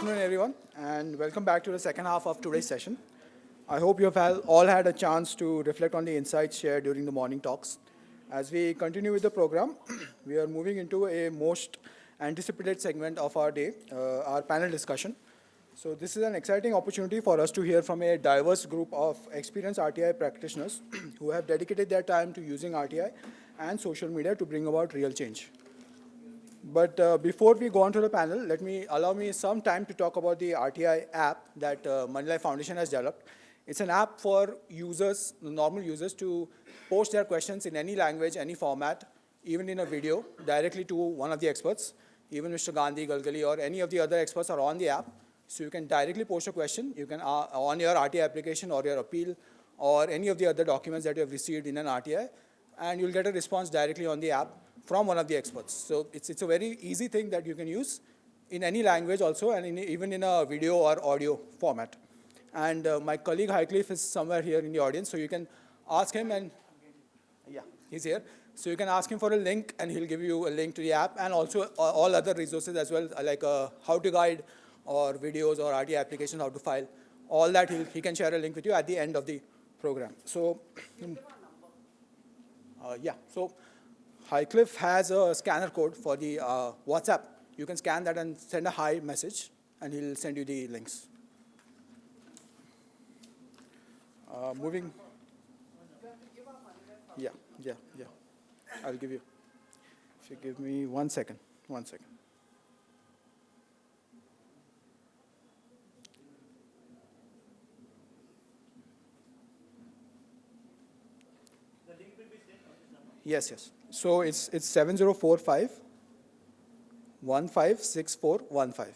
afternoon, everyone, and welcome back to the second half of today's session. I hope you have all had a chance to reflect on the insights shared during the morning talks. As we continue with the program, we are moving into a most anticipated segment of our day, our panel discussion. So this is an exciting opportunity for us to hear from a diverse group of experienced RTI practitioners who have dedicated their time to using RTI and social media to bring about real change. But before we go on to the panel, allow me some time to talk about the RTI app that Moneylife Foundation has developed. It's an app for users, normal users, to post their questions in any language, any format, even in a video, directly to one of the experts. Even Mr. Gandhi, Galgali, or any of the other experts are on the app. So you can directly post a question. You can, on your RTI application or your appeal, or any of the other documents that you have received in an RTI, and you'll get a response directly on the app from one of the experts. So it's a very easy thing that you can use in any language also, and even in a video or audio format. And my colleague Highcliffe is somewhere here in the audience, so you can ask him, and yeah, he's here. So you can ask him for a link, and he'll give you a link to the app, and also all other resources as well, like a how-to guide or videos or RTI application, how to file. All that he can share a link with you at the end of the program. So so Highcliffe has a scanner code for the WhatsApp. You can scan that and send a hi message, and he'll send you the links. Moving. Yeah. I'll give you. If you give me 1 second. 1 second. The link will be sent on this number? Yes. So it's 7045 156415.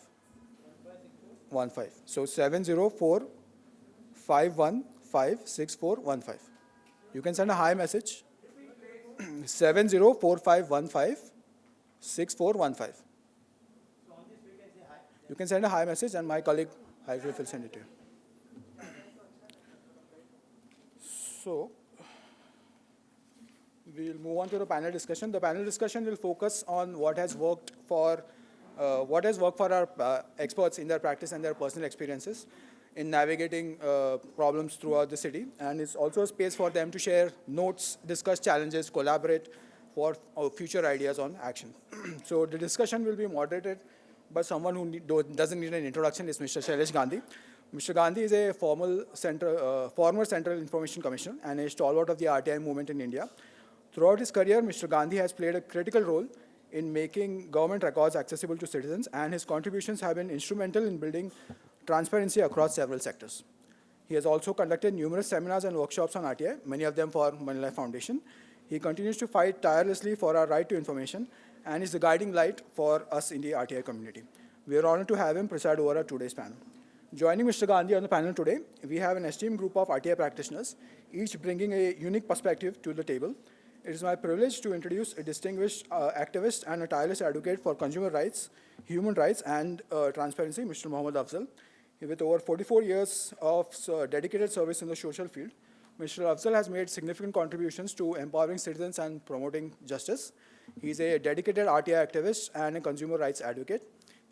15. So 70451156415. You can send a hi message. 7045156415. So on this we can say hi. You can send a hi message, and my colleague Highcliffe will send it to you. So we'll move on to the panel discussion. The panel discussion will focus on what has worked for our experts in their practice and their personal experiences in navigating problems throughout the city. And it's also a space for them to share notes, discuss challenges, collaborate for future ideas on action. So the discussion will be moderated by someone who doesn't need an introduction. It's Mr. Shailesh Gandhi. Mr. Gandhi is a former Central Information Commissioner and a stalwart of the RTI movement in India. Throughout his career, Mr. Gandhi has played a critical role in making government records accessible to citizens, and his contributions have been instrumental in building transparency across several sectors. He has also conducted numerous seminars and workshops on RTI, many of them for Moneylife Foundation. He continues to fight tirelessly for our right to information and is the guiding light for us in the RTI community. We are honored to have him preside over today's panel. Joining Mr. Gandhi on the panel today, we have an esteemed group of RTI practitioners, each bringing a unique perspective to the table. It is my privilege to introduce a distinguished activist and a tireless advocate for consumer rights, human rights, and transparency, Mr. Mohammad Afzal. With over 44 years of dedicated service in the social field, Mr. Afzal has made significant contributions to empowering citizens and promoting justice. He is a dedicated RTI activist and a consumer rights advocate.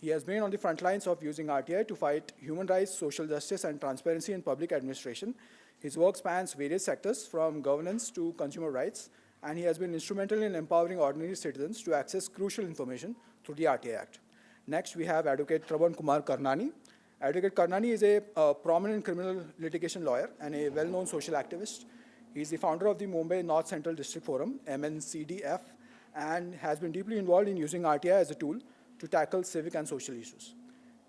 He has been on the front lines of using RTI to fight human rights, social justice, and transparency in public administration. His work spans various sectors, from governance to consumer rights, and he has been instrumental in empowering ordinary citizens to access crucial information through the RTI Act. Next, we have Advocate Traban Kumar Karnani. Advocate Karnani is a prominent criminal litigation lawyer and a well-known social activist. He is the founder of the Mumbai North Central District Forum, MNCDF, and has been deeply involved in using RTI as a tool to tackle civic and social issues.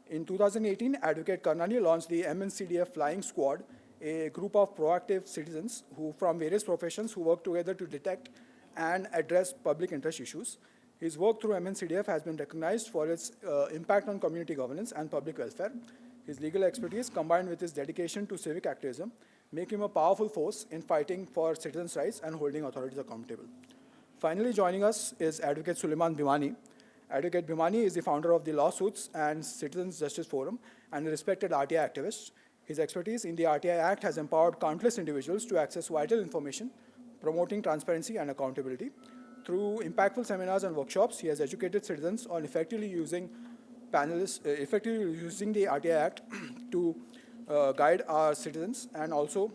In 2018, Advocate Karnani launched the MNCDF Flying Squad, a group of proactive citizens from various professions who work together to detect and address public interest issues. His work through MNCDF has been recognized for its impact on community governance and public welfare. His legal expertise, combined with his dedication to civic activism, make him a powerful force in fighting for citizens' rights and holding authorities accountable. Finally, joining us is Advocate Suleiman Bhimani. Advocate Bhimani is the founder of the Lawsuits and Citizens Justice Forum and a respected RTI activist. His expertise in the RTI Act has empowered countless individuals to access vital information, promoting transparency and accountability. Through impactful seminars and workshops, he has educated citizens on effectively using panelists effectively using the RTI Act to guide our citizens and also,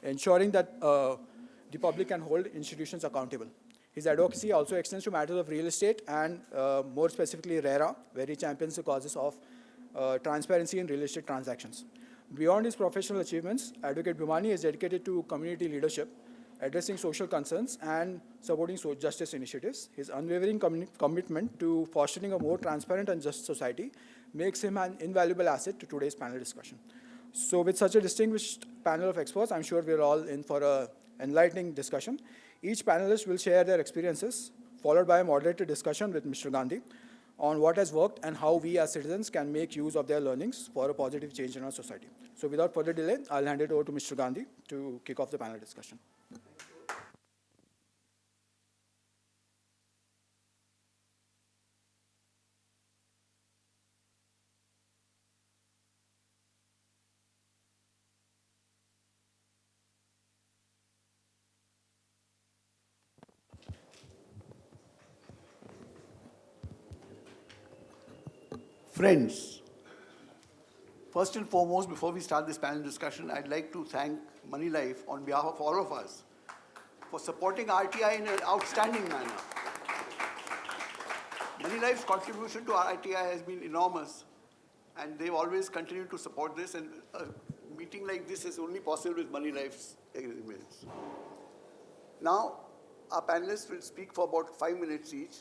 ensuring that the public can hold institutions accountable. His advocacy also extends to matters of real estate and more specifically RERA, where he champions the causes of transparency in real estate transactions. Beyond his professional achievements, Advocate Bhumani is dedicated to community leadership, addressing social concerns and supporting social justice initiatives. His unwavering commitment to fostering a more transparent and just society makes him an invaluable asset to today's panel discussion. So with such a distinguished panel of experts, I'm sure we're all in for an enlightening discussion. Each panelist will share their experiences, followed by a moderated discussion with Mr. Gandhi on what has worked and how we as citizens can make use of their learnings for a positive change in our society. So without further delay, I'll hand it over to Mr. Gandhi to kick off the panel discussion. Friends, first and foremost, before we start this panel discussion, I'd like to thank Moneylife on behalf of all of us for supporting RTI in an outstanding manner. Moneylife's contribution to RTI has been enormous, and they've always continued to support this, and a meeting like this is only possible with Moneylife's agreements. Now, our panelists will speak for about 5 minutes each,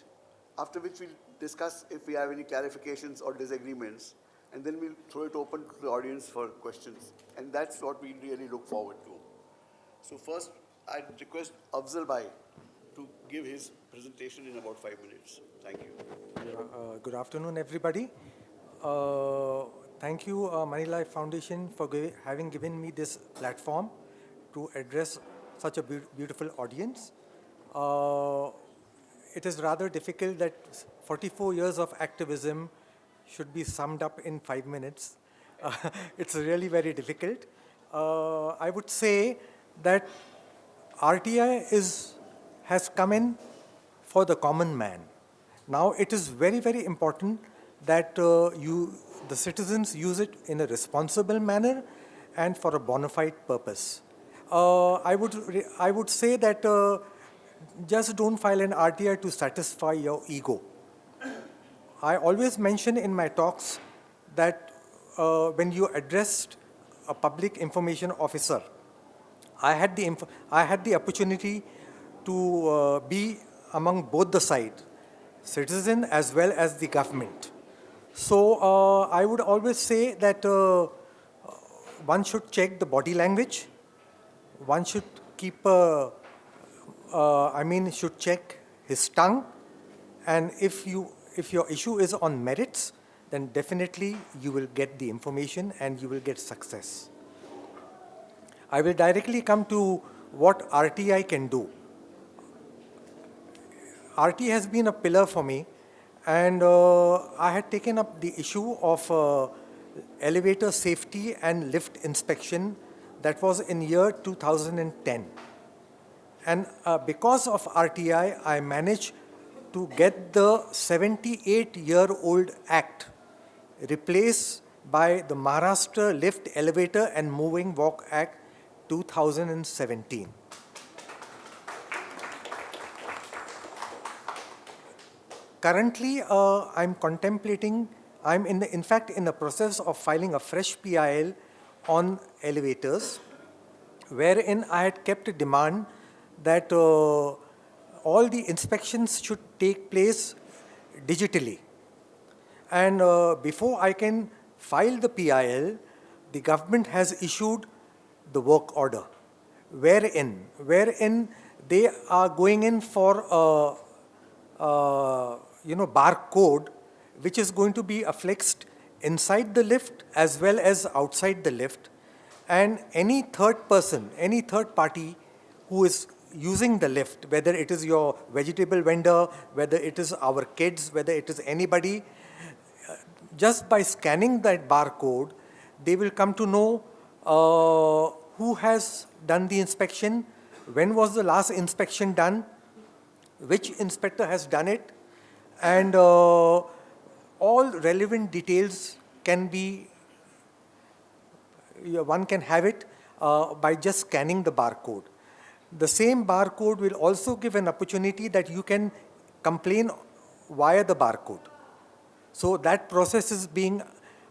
after which we'll discuss if we have any clarifications or disagreements, and then we'll throw it open to the audience for questions. And that's what we really look forward to. So first, I'd request Afzal Bhai to give his presentation in about 5 minutes. Thank you. Good afternoon, everybody. Thank you, Moneylife Foundation, for having given me this platform to address such a beautiful audience. It is rather difficult that 44 years of activism should be summed up in 5 minutes. It's really very difficult. I would say that RTI has come in for the common man. Now it is very, very important that the citizens use it in a responsible manner and for a bona fide purpose. I would say that just don't file an RTI to satisfy your ego. I always mention in my talks that when you addressed a public information officer, I had the opportunity to be among both the sides, citizen as well as the government. So I would always say that one should check the body language, one should keep should check his tongue, and if your issue is on merits, then definitely you will get the information and you will get success. I will directly come to what RTI can do. RT has been a pillar for me, and I had taken up the issue of elevator safety and lift inspection. That was in year 2010. And because of RTI, I managed to get the 78-year-old Act replaced by the Maharashtra Lift, Elevator and Moving Walk Act 2017. Currently, I'm in fact in the process of filing a fresh PIL on elevators, wherein I had kept a demand that all the inspections should take place digitally. And before I can file the PIL, the government has issued the work order, wherein they are going in for a barcode which is going to be affixed inside the lift as well as outside the lift, and any third party who is using the lift, whether it is your vegetable vendor, whether it is our kids, whether it is anybody, just by scanning that barcode, they will come to know who has done the inspection, when was the last inspection done, which inspector has done it, and all relevant details can be, one can have it by just scanning the barcode. The same barcode will also give an opportunity that you can complain via the barcode. So that process is being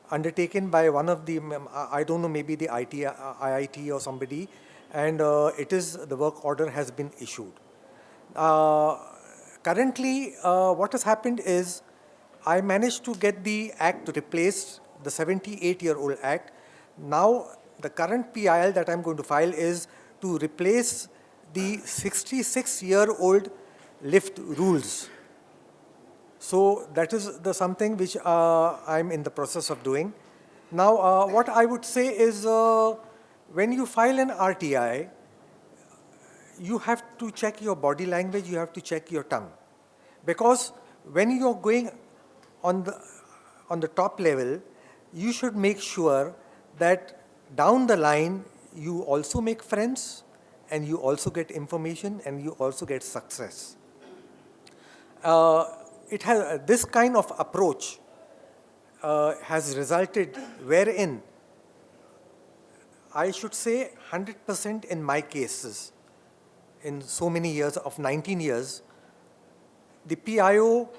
undertaken by one of the, I don't know, maybe the IIT or somebody, and the work order has been issued. Currently, what has happened is I managed to get the act replaced, the 78-year-old act. Now, the current PIL that I'm going to file is to replace the 66-year-old lift rules. So that is something which I'm in the process of doing. Now, what I would say is when you file an RTI, you have to check your body language, you have to check your tongue. Because when you're going on the top level, you should make sure that down the line, you also make friends, and you also get information, and you also get success. It has this kind of approach has resulted wherein I should say 100% in my cases, in so many years of 19 years, the PIO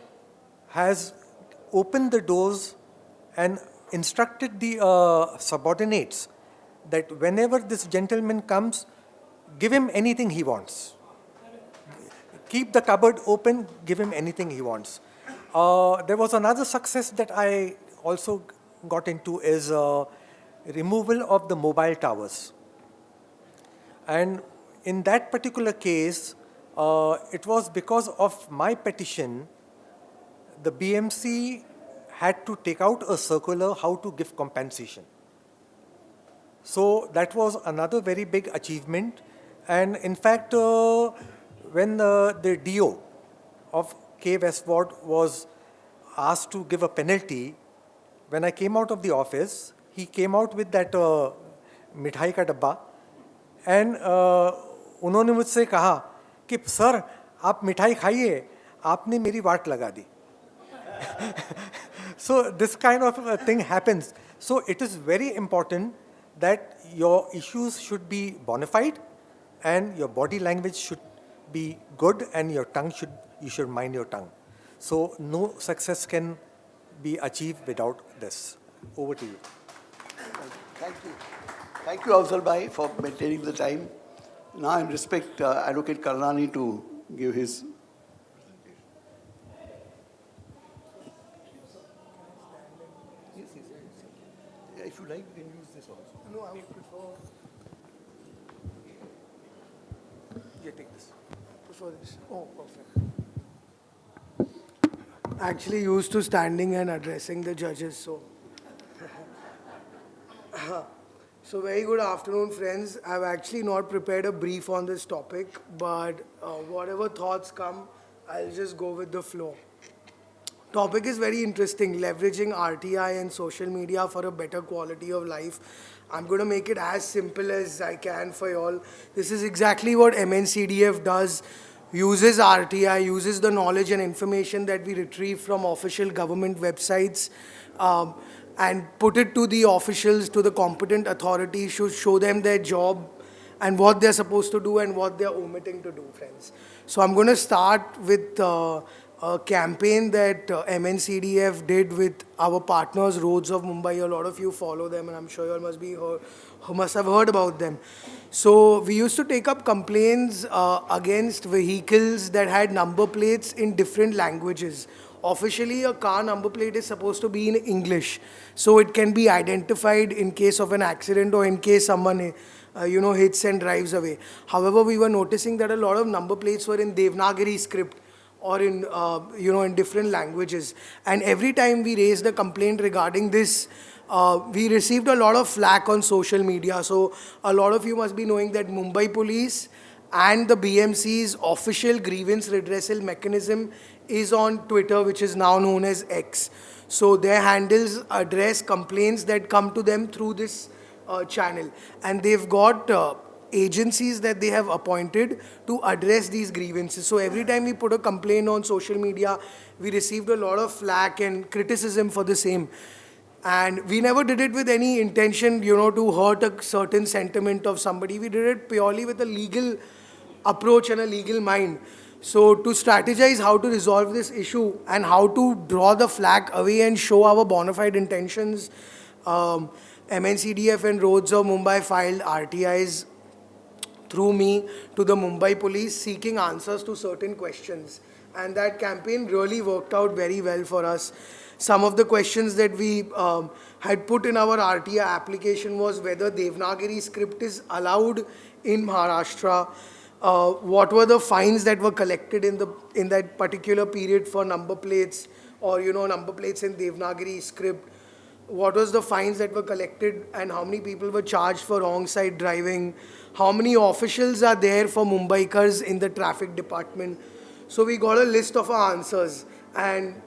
has opened the doors and instructed the subordinates that whenever this gentleman comes, give him anything he wants. Keep the cupboard open, give him anything he wants. There was another success that I also got into is removal of the mobile towers. And in that particular case, it was because of my petition, the BMC had to take out a circular how to give compensation. So that was another very big achievement. And in fact, when the DO of K. Westward was asked to give a penalty, when I came out of the office, he came out with that mithai ka dabba, and उन्होंने मुझसे कहा कि sir आप मिठाई खाइए, आपने मेरी वाट लगा दी. So this kind of thing happens. So it is very important that your issues should be bona fide, and your body language should be good, and you should mind your tongue. So no success can be achieved without this. Over to you. Thank you. Thank you, Avsar Bhai, for maintaining the time. Now I respect Advocate Karnani to give his yeah, if you like, you can use this also. No, I would prefer. Yeah, take this. Prefer this. Oh, perfect. Actually used to standing and addressing the judges, so. So very good afternoon, friends. I've actually not prepared a brief on this topic, but whatever thoughts come, I'll just go with the flow. Topic is very interesting, leveraging RTI and social media for a better quality of life. I'm going to make it as simple as I can for you all. This is exactly what MNCDF does, uses RTI, uses the knowledge and information that we retrieve from official government websites, and put it to the officials, to the competent authorities, should show them their job and what they're supposed to do and what they're omitting to do, friends. So I'm going to start with a campaign that MNCDF did with our partners, Roads of Mumbai. A lot of you follow them, and I'm sure you all must have heard about them. So we used to take up complaints against vehicles that had number plates in different languages. Officially, a car number plate is supposed to be in English, so it can be identified in case of an accident or in case someone hits and drives away. However, we were noticing that a lot of number plates were in Devanagari script or in in different languages. And every time we raised a complaint regarding this, we received a lot of flack on social media. So a lot of you must be knowing that Mumbai Police and the BMC's official grievance redressal mechanism is on Twitter, which is now known as X. So their handles address complaints that come to them through this channel. And they've got agencies that they have appointed to address these grievances. So every time we put a complaint on social media, we received a lot of flack and criticism for the same. And we never did it with any intention, to hurt a certain sentiment of somebody. We did it purely with a legal approach and a legal mind. So to strategize how to resolve this issue and how to draw the flag away and show our bona fide intentions, MNCDF and Roads of Mumbai filed RTIs through me to the Mumbai police seeking answers to certain questions. And that campaign really worked out very well for us. Some of the questions that we had put in our RTI application was whether Devanagari script is allowed in Maharashtra, what were the fines that were collected in that particular period for number plates or, number plates in Devanagari script, what was the fines that were collected and how many people were charged for wrong side driving, how many officials are there for Mumbaikars in the traffic department. So we got a list of our answers, and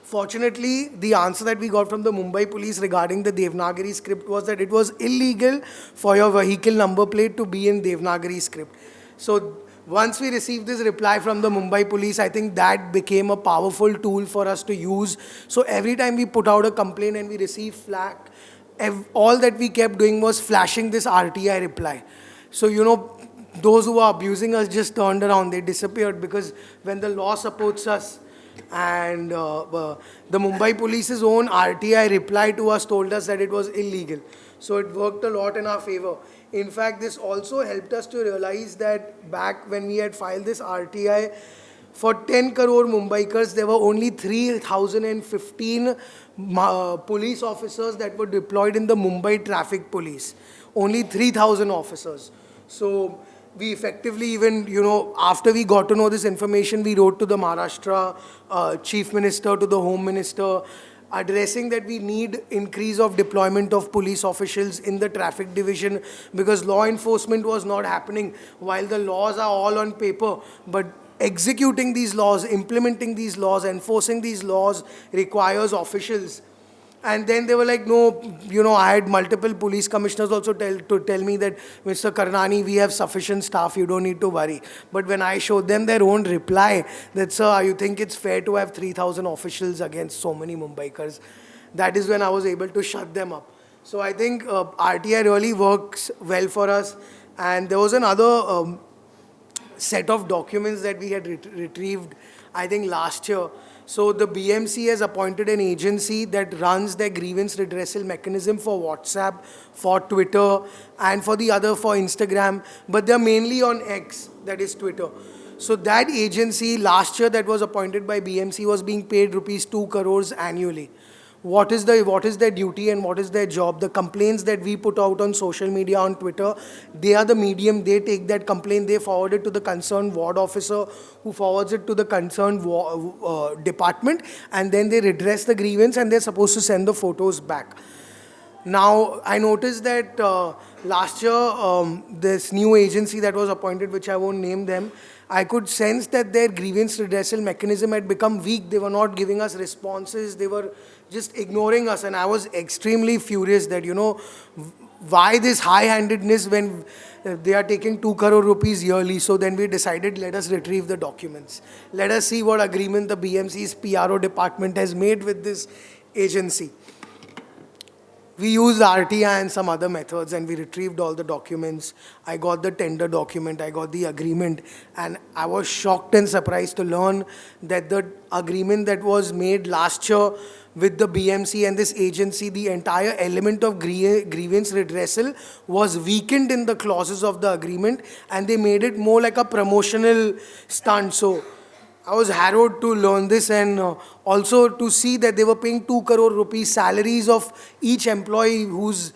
fortunately, the answer that we got from the Mumbai police regarding the Devanagari script was that it was illegal for your vehicle number plate to be in Devanagari script. So once we received this reply from the Mumbai police, I think that became a powerful tool for us to use. So every time we put out a complaint and we received flack, all that we kept doing was flashing this RTI reply. So, those who were abusing us just turned around, they disappeared, because when the law supports us, and the Mumbai police's own RTI reply to us told us that it was illegal. So it worked a lot in our favor. In fact, this also helped us to realize that back when we had filed this RTI, for 10 crore Mumbaikars, there were only 3,015 police officers that were deployed in the Mumbai traffic police. Only 3,000 officers. So we effectively even, after we got to know this information, we wrote to the Maharashtra Chief Minister, to the Home Minister, addressing that we need increase of deployment of police officials in the traffic division, because law enforcement was not happening. While the laws are all on paper, but executing these laws, implementing these laws, enforcing these laws requires officials. And then they were like, no, I had multiple police commissioners also tell me that, Mr. Karnani, we have sufficient staff, you don't need to worry. But when I showed them their own reply, that, sir, you think it's fair to have 3,000 officials against so many Mumbaikars? That is when I was able to shut them up. So I think RTI really works well for us. And there was another set of documents that we had retrieved, I think last year. So the BMC has appointed an agency that runs their grievance redressal mechanism for WhatsApp, for Twitter, and for Instagram. But they're mainly on X, that is Twitter. So that agency last year that was appointed by BMC was being paid rupees 2 crores annually. What is their duty and what is their job? The complaints that we put out on social media, on Twitter, they are the medium. They take that complaint, they forward it to the concerned ward officer, who forwards it to the concerned department, and then they redress the grievance, and they're supposed to send the photos back. Now, I noticed that last year, this new agency that was appointed, which I won't name them, I could sense that their grievance redressal mechanism had become weak. They were not giving us responses. They were just ignoring us. And I was extremely furious that, why this high-handedness when they are taking 2 crore rupees yearly. So then we decided, let us retrieve the documents. Let us see what agreement the BMC's PRO department has made with this agency. We used RTI and some other methods, and we retrieved all the documents. I got the tender document, I got the agreement, and I was shocked and surprised to learn that the agreement that was made last year with the BMC and this agency, the entire element of grievance redressal was weakened in the clauses of the agreement, and they made it more like a promotional stunt. So I was harrowed to learn this, and also to see that they were paying 2 crore rupees salaries of each employee whose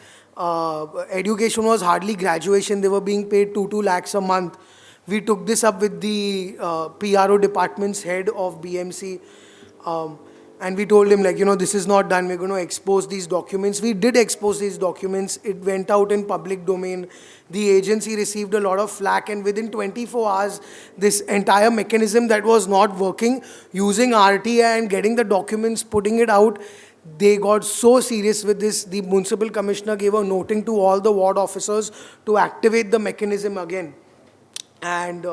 education was hardly graduation. They were being paid 2 lakhs a month. We took this up with the PRO department's head of BMC, and we told him, this is not done. We're going to expose these documents. We did expose these documents. It went out in public domain. The agency received a lot of flack, and within 24 hours, this entire mechanism that was not working, using RTI and getting the documents, putting it out, they got so serious with this, the municipal commissioner gave a noting to all the ward officers to activate the mechanism again. And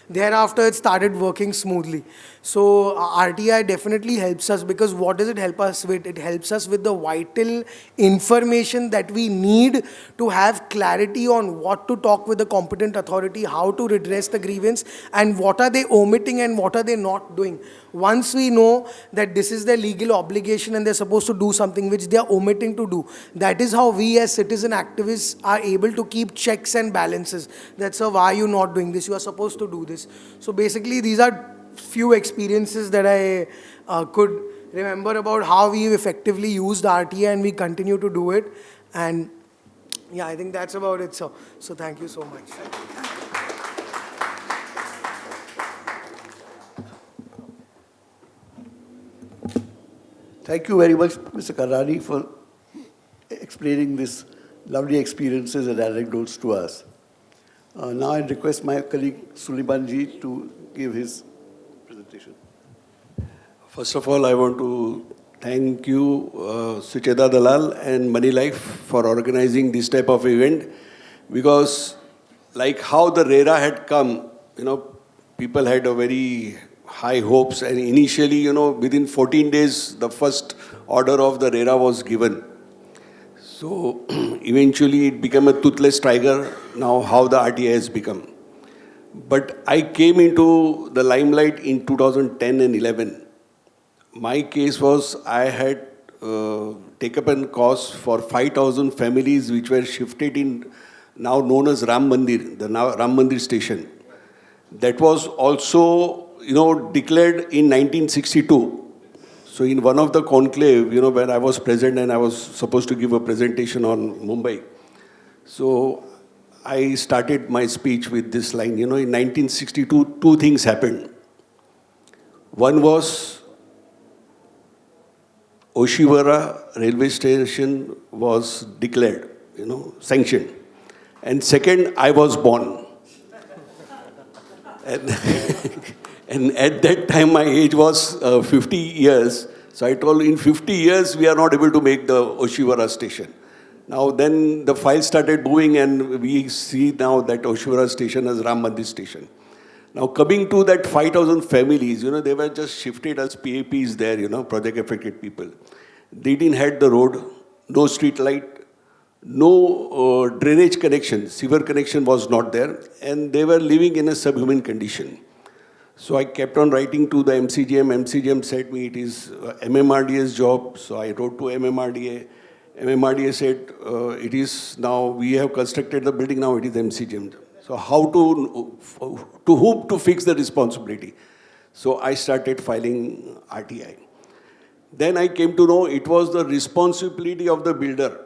thereafter it started working smoothly. So RTI definitely helps us, because what does it help us with? It helps us with the vital information that we need to have clarity on what to talk with the competent authority, how to redress the grievance, and what are they omitting and what are they not doing. Once we know that this is their legal obligation and they're supposed to do something which they are omitting to do, that is how we as citizen activists are able to keep checks and balances. That's why are you not doing this? You are supposed to do this. So basically, these are few experiences that I could remember about how we effectively used RTA, and we continue to do it. And yeah, I think that's about it. So thank you so much. Thank you very much, Mr. Karani, for explaining these lovely experiences and anecdotes to us. Now I request my colleague Sulimanji to give his presentation. First of all, I want to thank you, Sucheta Dalal and Moneylife for organizing this type of event, because like how the RERA had come, people had a very high hopes, and initially, within 14 days, the first order of the RERA was given. So eventually it became a toothless tiger, now how the RTI has become. But I came into the limelight in 2010 and 11. My case was I had taken up a cause for 5,000 families which were shifted in now known as Ram Mandir, the now Ram Mandir station. That was also, declared in 1962. So in one of the conclave, when I was present and I was supposed to give a presentation on Mumbai. So I started my speech with this line, in 1962, two things happened. One was Oshiwara railway station was declared, sanctioned. And second, I was born. And at that time, my age was 50 years. So I told, in 50 years, we are not able to make the Oshiwara station. Now, then the file started moving, and we see now that Oshiwara station as Ram Mandir station. Now, coming to that 5,000 families, they were just shifted as PAPs there, project affected people. They didn't have the road, no street light, no drainage connection, sewer connection was not there, and they were living in a subhuman condition. So I kept on writing to the MCGM. MCGM said me it is MMRDA's job. So I wrote to MMRDA. MMRDA said it is now, we have constructed the building, now it is MCGM. So how to whom to fix the responsibility? So I started filing RTI. Then I came to know it was the responsibility of the builder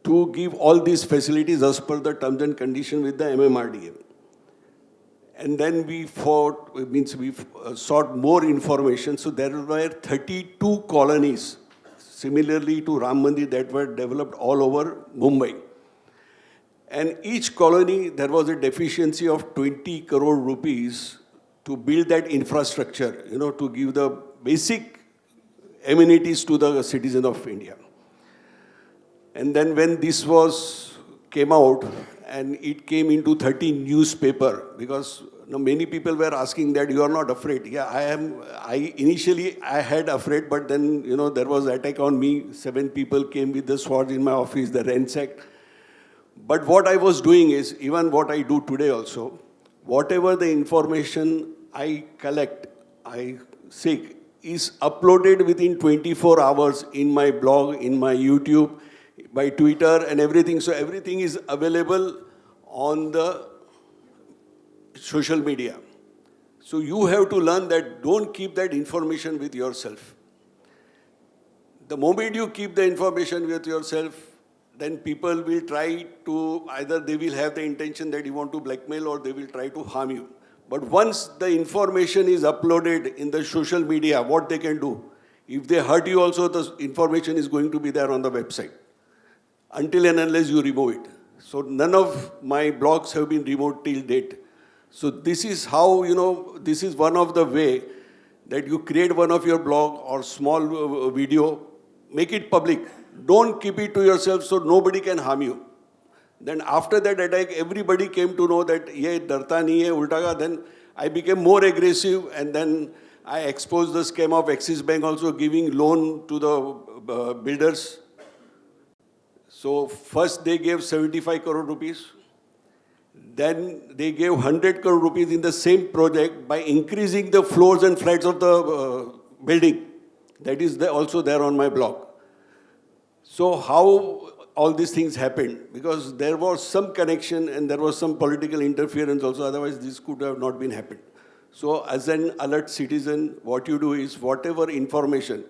to give all these facilities as per the terms and conditions with the MMRDA. And then we sought more information. So there were 32 colonies, similarly to Ram Mandir, that were developed all over Mumbai. And each colony, there was a deficiency of 20 crore rupees to build that infrastructure, to give the basic amenities to the citizens of India. And then when this came out, and it came into 13 newspaper, because many people were asking that you are not afraid. Yeah, I am. Initially I had afraid, but then there was attack on me. 7 people came with the swords in my office, the ransacked. But what I was doing is, even what I do today also, whatever the information I collect, I seek, is uploaded within 24 hours in my blog, in my YouTube, by Twitter and everything. So everything is available on the social media. So you have to learn that don't keep that information with yourself. The moment you keep the information with yourself, then people will try to, either they will have the intention that you want to blackmail or they will try to harm you. But once the information is uploaded in the social media, what they can do? If they hurt you also, the information is going to be there on the website, until and unless you remove it. So none of my blogs have been removed till date. So this is how, this is one of the way that you create one of your blog or small video, make it public. Don't keep it to yourself so nobody can harm you. Then after that attack, everybody came to know that ye darta nahi hai, ulta ka. Then I became more aggressive, and then I exposed the scam of Axis Bank also giving loan to the builders. So first they gave 75 crore rupees. Then they gave 100 crore rupees in the same project by increasing the floors and flights of the building. That is also there on my blog. So how all these things happened? Because there was some connection and there was some political interference also, otherwise this could have not been happened. So as an alert citizen, what you do is whatever information.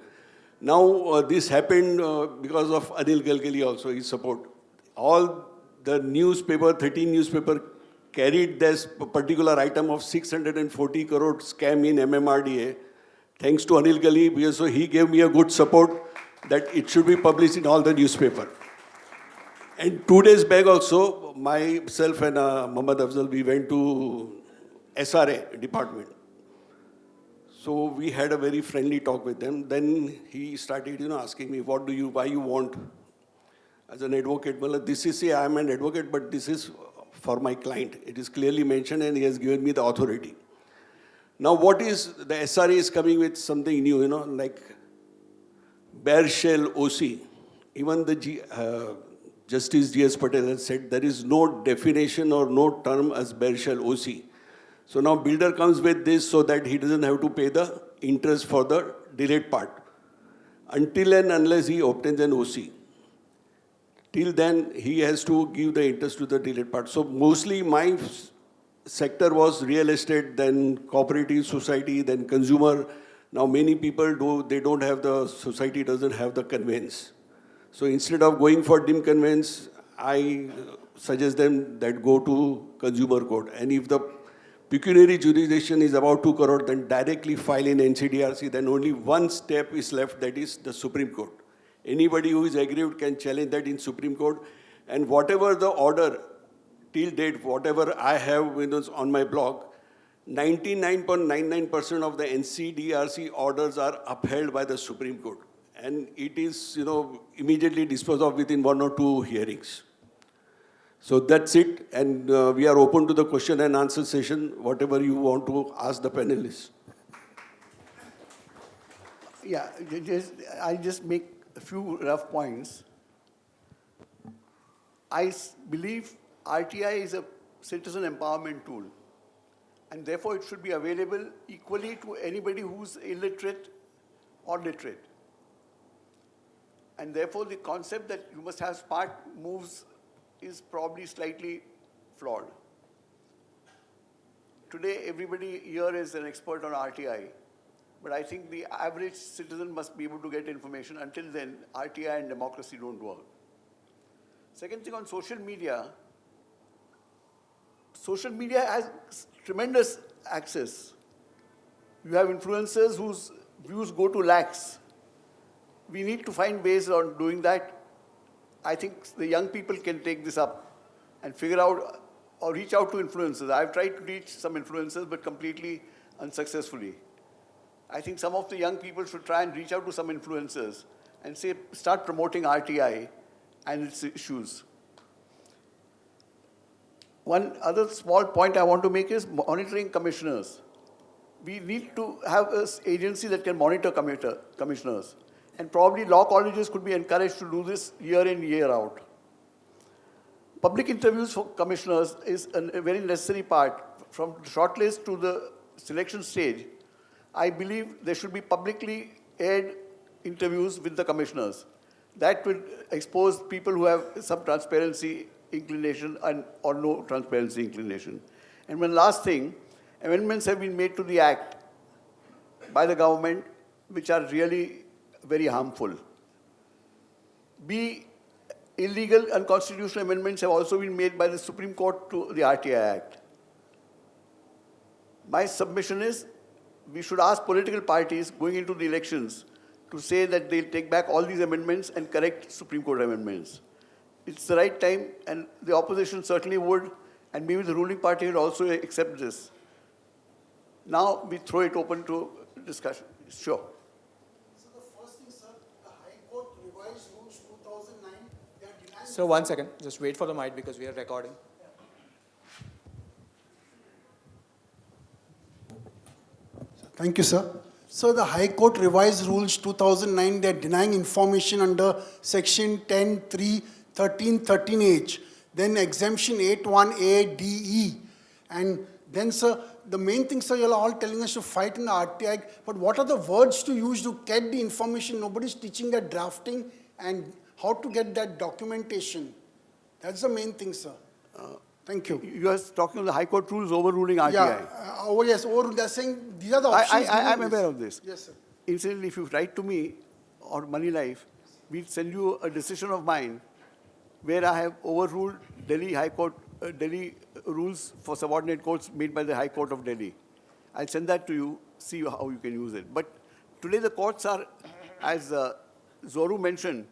Now this happened because of Anil Galgali also, his support. All the newspaper, 13 newspaper carried this particular item of 640 crore scam in MMRDA. Thanks to Anil Galgali, so he gave me a good support that it should be published in all the newspaper. And 2 days back also, myself and Mohammad Afzal, we went to SRA department. So we had a very friendly talk with them. Then he started, asking me, why you want as an advocate? Well, I am an advocate, but this is for my client. It is clearly mentioned and he has given me the authority. Now what is, the SRA is coming with something new, like bare shell OC. Even the Justice G.S. Patel has said there is no definition or no term as bare shell OC. So now builder comes with this so that he doesn't have to pay the interest for the delayed part. Until and unless he obtains an OC. Till then, he has to give the interest to the delayed part. So mostly my sector was real estate, then cooperative society, then consumer. Now many people they don't have the, society doesn't have the conveyance. So instead of going for dim conveyance, I suggest them that go to consumer court. And if the pecuniary jurisdiction is about 2 crore, then directly file in NCDRC, then only one step is left, that is the Supreme Court. Anybody who is aggrieved can challenge that in Supreme Court. And whatever the order, till date, whatever I have on my blog, 99.99% of the NCDRC orders are upheld by the Supreme Court. And it is, immediately disposed of within 1 or 2 hearings. So that's it. And we are open to the question and answer session, whatever you want to ask the panelists. Yeah, I'll just make a few rough points. I believe RTI is a citizen empowerment tool, and therefore it should be available equally to anybody who's illiterate or literate. And therefore the concept that you must have smart moves is probably slightly flawed. Today, everybody here is an expert on RTI, but I think the average citizen must be able to get information. Until then, RTI and democracy don't work. Second thing, on social media has tremendous access. You have influencers whose views go to lakhs. We need to find ways on doing that. I think the young people can take this up and figure out or reach out to influencers. I've tried to reach some influencers, but completely unsuccessfully. I think some of the young people should try and reach out to some influencers and start promoting RTI and its issues. One other small point I want to make is monitoring commissioners. We need to have an agency that can monitor commissioners. And probably law colleges could be encouraged to do this year in, year out. Public interviews for commissioners is a very necessary part. From shortlist to the selection stage, I believe there should be publicly aired interviews with the commissioners. That will expose people who have some transparency inclination or no transparency inclination. And one last thing, amendments have been made to the Act by the government, which are really very harmful. Illegal, unconstitutional amendments have also been made by the Supreme Court to the RTI Act. My submission is, we should ask political parties going into the elections to say that they'll take back all these amendments and correct Supreme Court amendments. It's the right time, and the opposition certainly would, and maybe the ruling party would also accept this. Now we throw it open to discussion. Sure. So the first thing, sir, the High Court revised rules 2009. They are denying. So 1 second, just wait for the mic because we are recording. Thank you, sir. So the High Court revised rules 2009. They are denying information under section 10(3), 13, 13H, then exemption 8(1)A, D, E, and then, sir, the main thing, sir, you're all telling us to fight in the RTI, but what are the words to use to get the information? Nobody's teaching that drafting and how to get that documentation. That's the main thing, sir. Thank you. You are talking of the High Court rules overruling RTI. Yeah, yes, or they're saying these are the options. I'm aware of this. Yes, sir. Incidentally, if you write to me or Moneylife, we'll send you a decision of mine where I have overruled Delhi High Court, Delhi rules for subordinate courts made by the High Court of Delhi. I'll send that to you, see how you can use it. But today the courts are, as Zoru mentioned,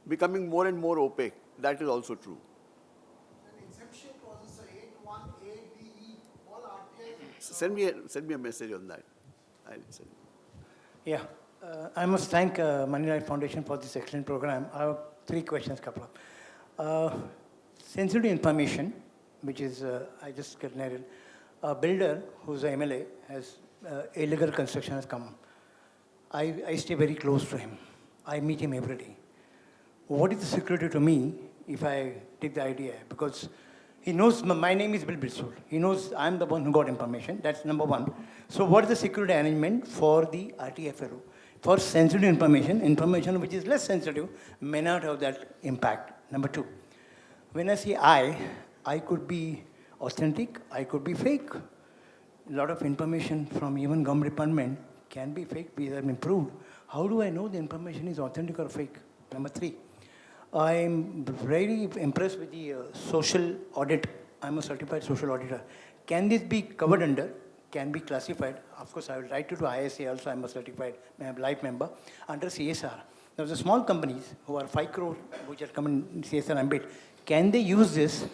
becoming more and more opaque. That is also true. Exemption clauses are 8(1)A, D, E, all RTI. Send me a message on that. I'll send you. Yeah, I must thank Moneylife Foundation for this excellent program. I have 3 questions, couple of. Sensitive information, which is, I just get narrated, a builder who's a MLA has illegal construction has come. I stay very close to him. I meet him every day. What is the security to me if I take the idea? Because he knows my name is Bill Britsul. He knows I'm the one who got information. That's number 1. So what is the security arrangement for the RTFLO? For sensitive information which is less sensitive may not have that impact. Number 2, when I say I could be authentic, I could be fake. A lot of information from even government department can be fake. We have improved. How do I know the information is authentic or fake? Number 3, I'm very impressed with the social audit. I'm a certified social auditor. Can this be covered under, can be classified? Of course, I will write to ISA also. I'm a certified life member under CSR. Now, the small companies who are 5 crore, which are coming in CSR ambit, can they use this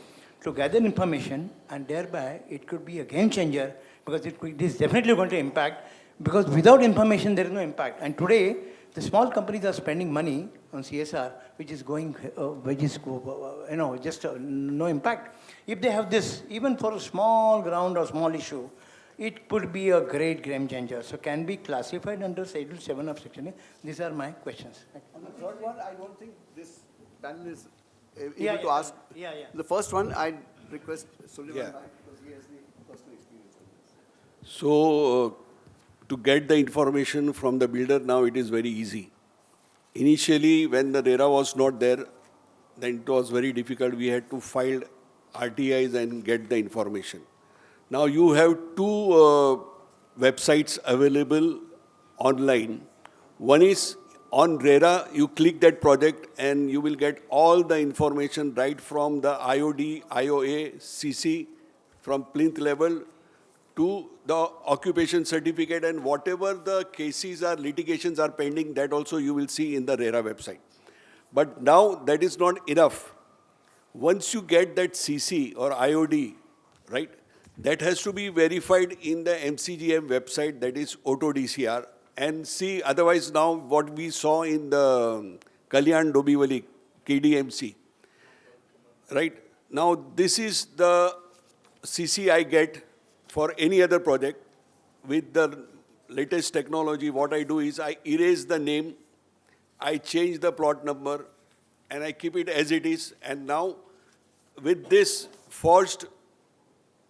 to gather information, and thereby it could be a game changer, because it is definitely going to impact, because without information there is no impact. And today the small companies are spending money on CSR, which is going, just no impact. If they have this, even for a small ground or small issue, it could be a great game changer. So can be classified under Schedule 7 of Section A. These are my questions. On the third one, I don't think this panel is able Yeah, to yeah. ask. Yeah. The first one, I request Sullivan Yeah. back because he has the personal experience on this. So, to get the information from the builder now, it is very easy. Initially, when the RERA was not there, then it was very difficult. We had to file RTIs and get the information. Now you have 2 websites available online. One is on RERA, you click that project and you will get all the information right from the IOD, IOA, CC, from plinth level to the occupation certificate, and whatever the cases or litigations are pending, that also you will see in the RERA website. But now that is not enough. Once you get that CC or IOD, right, that has to be verified in the MCGM website, that is Auto DCR, and see, otherwise now what we saw in the Kalyan Dobivali, KDMC, right? Now this is the CC I get for any other project. With the latest technology, what I do is I erase the name, I change the plot number, and I keep it as it is. And now with this forged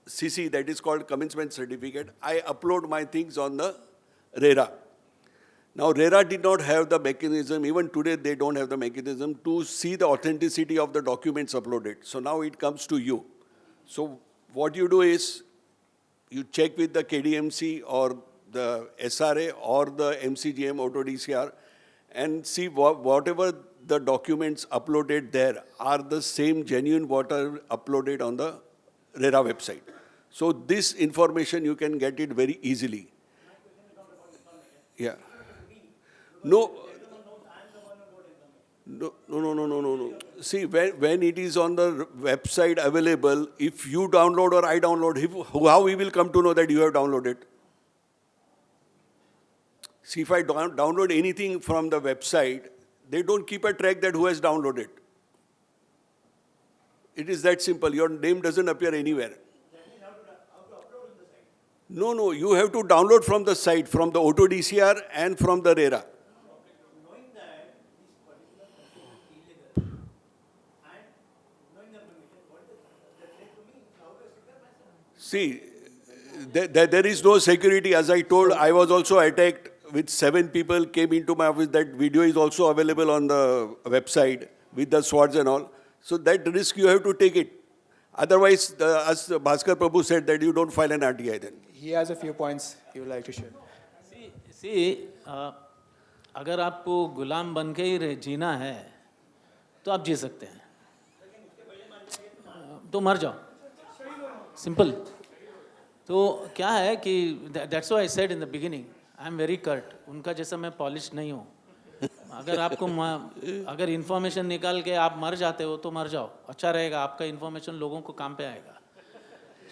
CC, that is called commencement certificate, I upload my things on the RERA. Now RERA did not have the mechanism, even today they don't have the mechanism to see the authenticity of the documents uploaded. So now it comes to you. So what you do is, you check with the KDMC or the SRA or the MCGM Auto DCR and see whatever the documents uploaded there are the same genuine what are uploaded on the RERA website. So this information you can get it very easily. Yeah. No. No. See, when it is on the website available, if you download or I download, how we will come to know that you have downloaded? See, if I download anything from the website, they don't keep a track that who has downloaded. It is that simple. Your name doesn't appear anywhere. No, you have to download from the site, from the AutoDCR and from the RERA. See, there is no security. As I told, I was also attacked with 7 people came into my office. That video is also available on the website with the swords and all. So that risk you have to take it. Otherwise, as Bhaskar Prabhu said, that you don't file an RTI then. He has a few points he would like to share. See, अगर आपको गुलाम बन के ही जीना है तो आप जी सकते हैं, तो मर जाओ, सिंपल. तो क्या है कि that's why I said in the beginning, I am very curt. उनका जैसा मैं पॉलिश नहीं हूँ. अगर आपको अगर इन्फॉर्मेशन निकाल के आप मर जाते हो तो मर जाओ, अच्छा रहेगा, आपका इन्फॉर्मेशन लोगों को काम पे आएगा.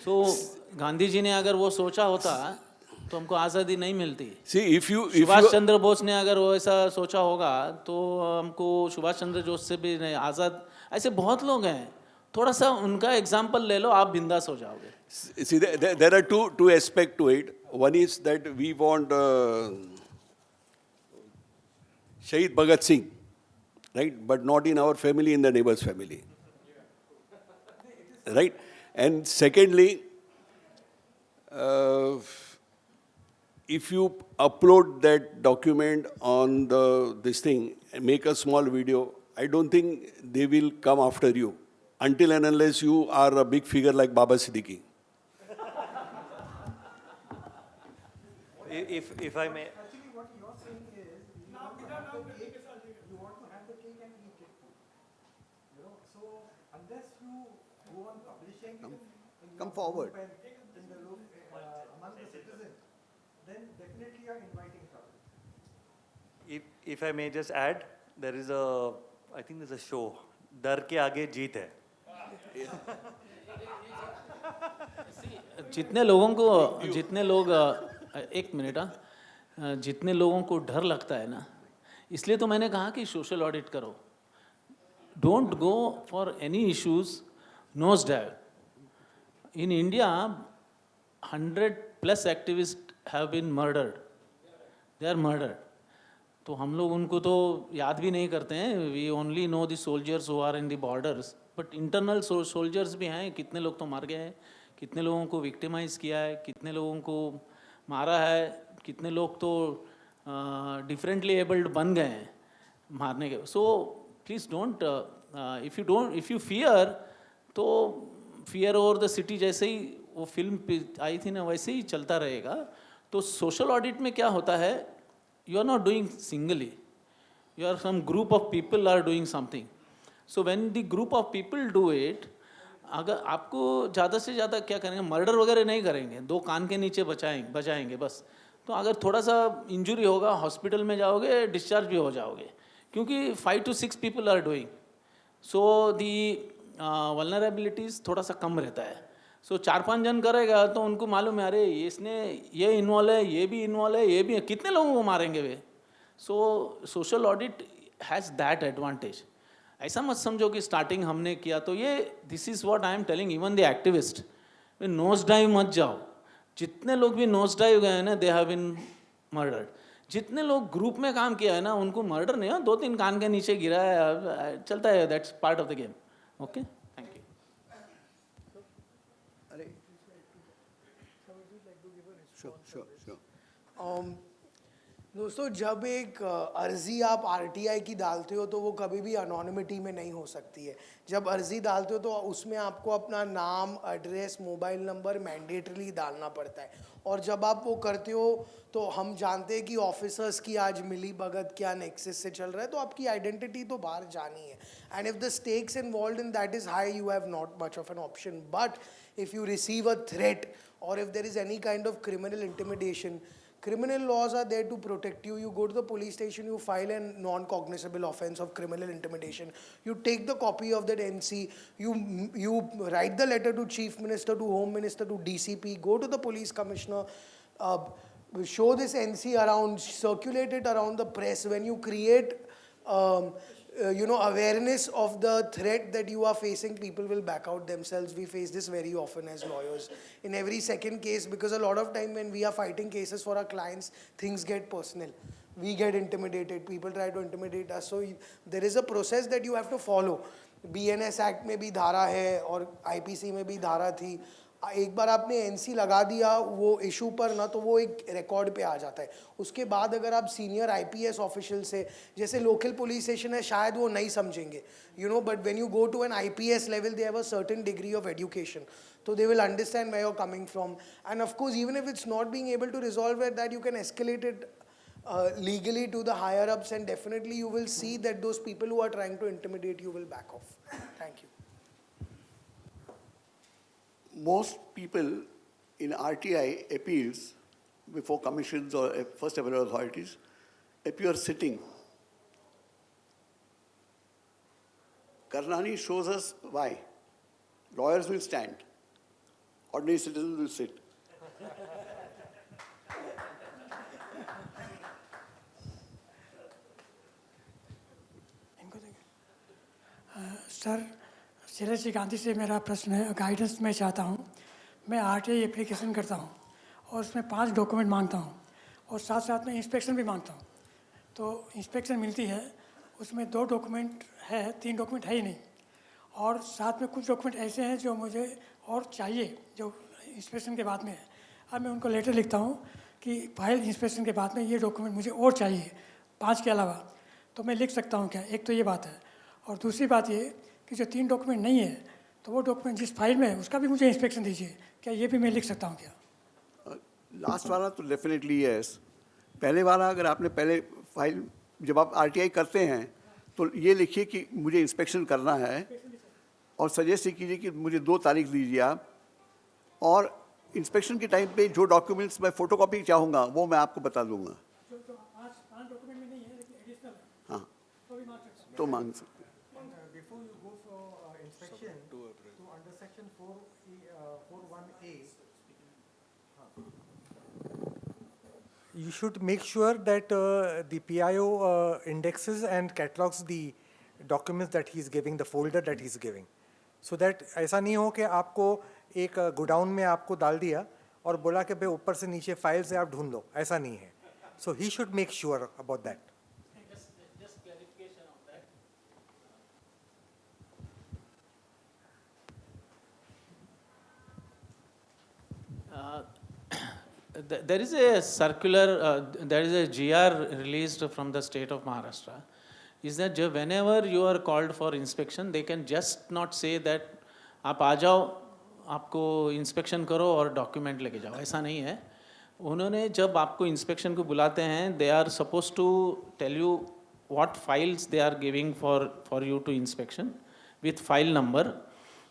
सो गांधी जी ने अगर वो सोचा होता तो हमको आज़ादी नहीं मिलती. सुभाष चंद्र बोस ने अगर वो ऐसा सोचा होगा तो हमको सुभाष चंद्र बोस से भी नहीं आज़ाद. ऐसे बहुत लोग हैं, थोड़ा सा उनका एग्जाम्पल ले लो, आप बिंदास हो जाओगे. See, there are two aspects to it. One is that we want Shahid Bhagat Singh, right? But not in our family, in the neighbor's family. Right? And secondly, if you upload that document on this thing and make a small video, I don't think they will come after you until and unless you are a big figure like Baba Siddiqui. If I may. Actually, what you're saying is, you want to have the cake and eat it. You know, so unless you go on publishing Come forward. in the look, among the citizens, then definitely you're inviting trouble. If I may just add, I think there's a show, डर के आगे जीत है. जितने लोग एक minute, जितने लोगों को डर लगता है ना, इसलिए तो मैंने कहा कि सोशल ऑडिट करो. Don't go for any issues nose dive. In India 100+ activist have been murdered. They are murdered. तो हम लोग उनको तो याद भी नहीं करते हैं. We only know the soldiers who are in the borders, but internal soldiers भी हैं. कितने लोग तो मर गए हैं, कितने लोगों को विक्टिमाइज किया है, कितने लोगों को मारा है, कितने लोग तो डिफरेंटली एबल्ड बन गए हैं मारने के. So please don't, if you fear, तो फियर ओवर द सिटी जैसे ही वो फिल्म आई थी ना, वैसे ही चलता रहेगा. तो सोशल ऑडिट में क्या होता है, you are not doing singly, you are some group of people are doing something. So when the group of people do it, अगर आपको ज़्यादा से ज़्यादा क्या करेंगे, मर्डर वगैरह नहीं करेंगे, 2 कान के नीचे बचाएंगे बस. तो अगर थोड़ा सा इंजरी होगा, हॉस्पिटल में जाओगे, डिस्चार्ज भी हो जाओगे, क्योंकि 5 to 6 people are doing. So the vulnerabilities थोड़ा सा कम रहता है. सो 4-5 जन करेगा तो उनको मालूम है, अरे इसने ये इन्वॉल्व है, ये भी इन्वॉल्व है, ये भी है, कितने लोगों को मारेंगे वे. So social audit has that advantage. ऐसा मत समझो कि स्टार्टिंग हमने किया तो ये, this is what I am telling even the activist, nose dive मत जाओ. जितने लोग भी नोज डाइव गए हैं ना, दे हैव बीन मर्डर्ड. जितने लोग ग्रुप में काम किया है ना, उनको मर्डर नहीं हो, 2-3 कान के नीचे गिरा है, चलता है. That's part of the game. Okay, thank you. Sure. दोस्तों, जब एक अर्जी आप आरटीआई की डालते हो तो वो कभी भी अनोनिमिटी में नहीं हो सकती है. जब अर्जी डालते हो तो उसमें आपको अपना नाम, एड्रेस, मोबाइल नंबर मैंडेटरीली डालना पड़ता है. और जब आप वो करते हो तो हम जानते हैं कि ऑफिसर्स की आज मिली भगत क्या नेक्सस से चल रहा है, तो आपकी आइडेंटिटी तो बाहर जानी है. And if the stakes involve in that is high, you have not much of an option. But if you receive a threat or if there is any kind of criminal intimidation, criminal laws are there to protect you. You go to the police station, you file a non-cognizable offense of criminal intimidation. You take the copy of that NC, you write the letter to Chief Minister, to Home Minister, to DCP, go to the police commissioner, show this NC around, circulate it around the press. When you create, awareness of the threat that you are facing, people will back out themselves. We face this very often as lawyers. In every second case, because a lot of time when we are fighting cases for our clients, things get personal. We get intimidated. People try to intimidate us. So there is a process that you have to follow. BNS Act में भी धारा है और IPC में भी धारा थी. एक बार आपने एनसी लगा दिया वो इशू पर ना, तो वो एक रिकॉर्ड पे आ जाता है. उसके बाद अगर आप सीनियर आईपीएस ऑफिशियल से, जैसे लोकल पुलिस स्टेशन है, शायद वो नहीं समझेंगे, but when you go to an IPS level, they have a certain degree of education, so they will understand where you're coming from. And of course, even if it's not being able to resolve it, that you can escalate it legally to the higher ups, and definitely you will see that those people who are trying to intimidate you will back off. Thank you. Most people in RTI appeals before commissions or first ever authorities appear sitting. Karnani shows us why. Lawyers will stand. Ordinary citizens will sit. Sir, Siraj ji Gandhi से मेरा प्रश्न है, guidance मैं चाहता हूँ. मैं RTI application करता हूँ और उसमें 5 डॉक्यूमेंट मांगता हूँ और साथ साथ में इंस्पेक्शन भी मांगता हूँ. तो इंस्पेक्शन मिलती है, उसमें 2 डॉक्यूमेंट है, 3 डॉक्यूमेंट है ही नहीं, और साथ में कुछ डॉक्यूमेंट ऐसे हैं जो मुझे और चाहिए, जो इंस्पेक्शन के बाद में है. अब मैं उनको लेटर लिखता हूँ कि फाइल इंस्पेक्शन के बाद में ये डॉक्यूमेंट मुझे और चाहिए 5 के अलावा, तो मैं लिख सकता हूँ क्या? एक तो ये बात है. और दूसरी बात ये कि जो 3 डॉक्यूमेंट नहीं है, तो वो डॉक्यूमेंट जिस फाइल में है उसका भी मुझे इंस्पेक्शन दीजिए, क्या ये भी मैं लिख सकता हूँ क्या? लास्ट वाला तो डेफिनेटली यस. पहले वाला अगर आपने पहले फाइल जब आप आरटीआई करते हैं तो ये लिखिए कि मुझे इंस्पेक्शन करना है और सजेस्ट कीजिए कि मुझे 2 तारीख दीजिए आप, और इंस्पेक्शन के टाइम पे जो डॉक्यूमेंट्स मैं फोटोकॉपी चाहूँगा वो मैं आपको बता दूंगा. हाँ, तो मांग सकते हैं. Before you go for inspection, to under section 41A, you should make sure that the PIO indexes and catalogs the documents that he is giving, the folder that he is giving, so that ऐसा नहीं हो कि आपको एक godown में आपको डाल दिया और बोला कि भाई ऊपर से नीचे फाइल से आप ढूंढ लो, ऐसा नहीं है. So he should make sure about that. Just clarification on that. There is a circular, there is a GR released from the state of Maharashtra. Is that whenever you are called for inspection, they can just not say that आप आ जाओ, आपको inspection करो और document लेके जाओ. ऐसा नहीं है. उन्होंने जब आपको इंस्पेक्शन को बुलाते हैं, they are suppose to tell you what files they are giving for you to inspection with file number,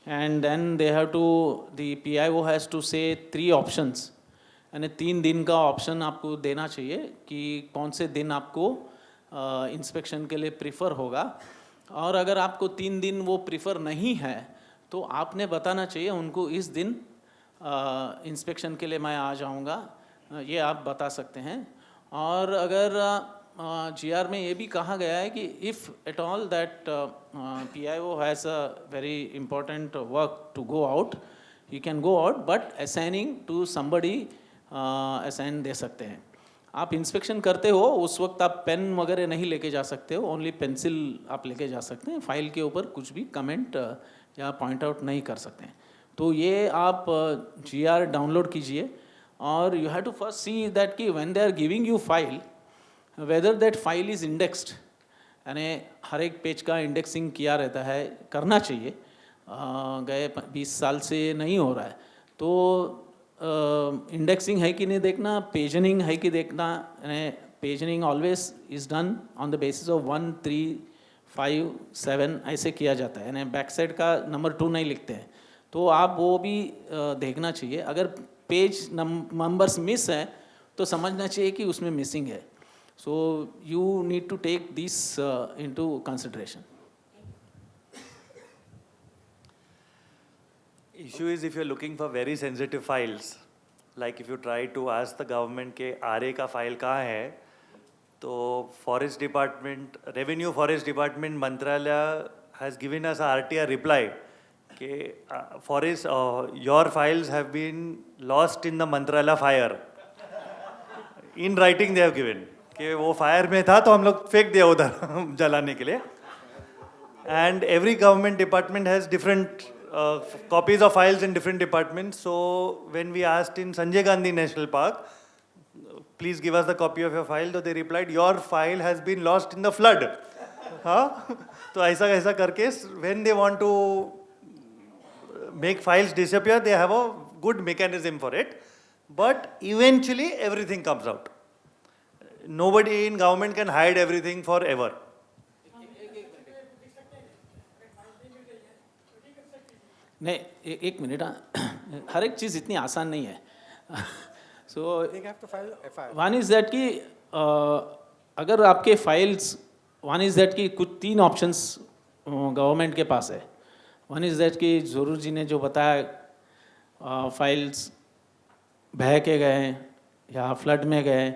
and then they have to, the PIO has to say 3 options, यानी 3 दिन का ऑप्शन आपको देना चाहिए कि कौन से दिन आपको इंस्पेक्शन के लिए प्रीफर होगा. और अगर आपको 3 दिन वो प्रीफर नहीं है तो आपने बताना चाहिए उनको इस दिन इंस्पेक्शन के लिए मैं आ जाऊंगा, ये आप बता सकते हैं. और अगर GR में ये भी कहा गया है कि if at all that PIO has a very important work to go out, you can go out, but assigning to somebody assign दे सकते हैं. आप इंस्पेक्शन करते हो उस वक्त आप पेन वगैरह नहीं लेके जा सकते हो, ओनली पेंसिल आप लेके जा सकते हैं. फाइल के ऊपर कुछ भी कमेंट या पॉइंट आउट नहीं कर सकते हैं. तो ये आप GR डाउनलोड कीजिए और you have to first see that कि when they are giving you file, whether that file is indexed, यानी हर एक पेज का इंडेक्सिंग किया रहता है, करना चाहिए. गए 20 साल से नहीं हो रहा है, तो इंडेक्सिंग है कि नहीं देखना, पेजनिंग है कि देखना. Paging always is done on the basis of 1, 3, 5, 7 ऐसे किया जाता है, यानी बैक साइड का नंबर 2 नहीं लिखते हैं. तो आप वो भी देखना चाहिए. अगर पेज नंबर्स मिस हैं तो समझना चाहिए कि उसमें मिसिंग है. So you need to take this into consideration. Issue is if you're looking for very sensitive files, like if you try to ask the government के RA का फाइल कहाँ है, तो forest department, revenue forest department मंत्रालय has given us a RTI reply कि forest your files have been lost in the मंत्रालय fire. In writing they have given कि वो फायर में था तो हम लोग फेंक दिया उधर जलाने के लिए. And every government department has different copies of files in different departments. So when we asked in Sanjay Gandhi National Park, please give us the copy of your file, so they replied, your file has been lost in the flood. हाँ, तो ऐसा ऐसा करके when they want to make files disappear, they have a good mechanism for it. But eventually everything comes out. Nobody in government can hide everything forever. नहीं, एक minute, हर एक चीज़ इतनी आसान नहीं है. सो वन इज़ दैट कि अगर आपके फाइल्स, वन इज़ दैट कि कुछ 3 ऑप्शंस गवर्नमेंट के पास है. वन इज़ दैट कि ज़रूर जी ने जो बताया, फाइल्स बह के गए या फ्लड में गए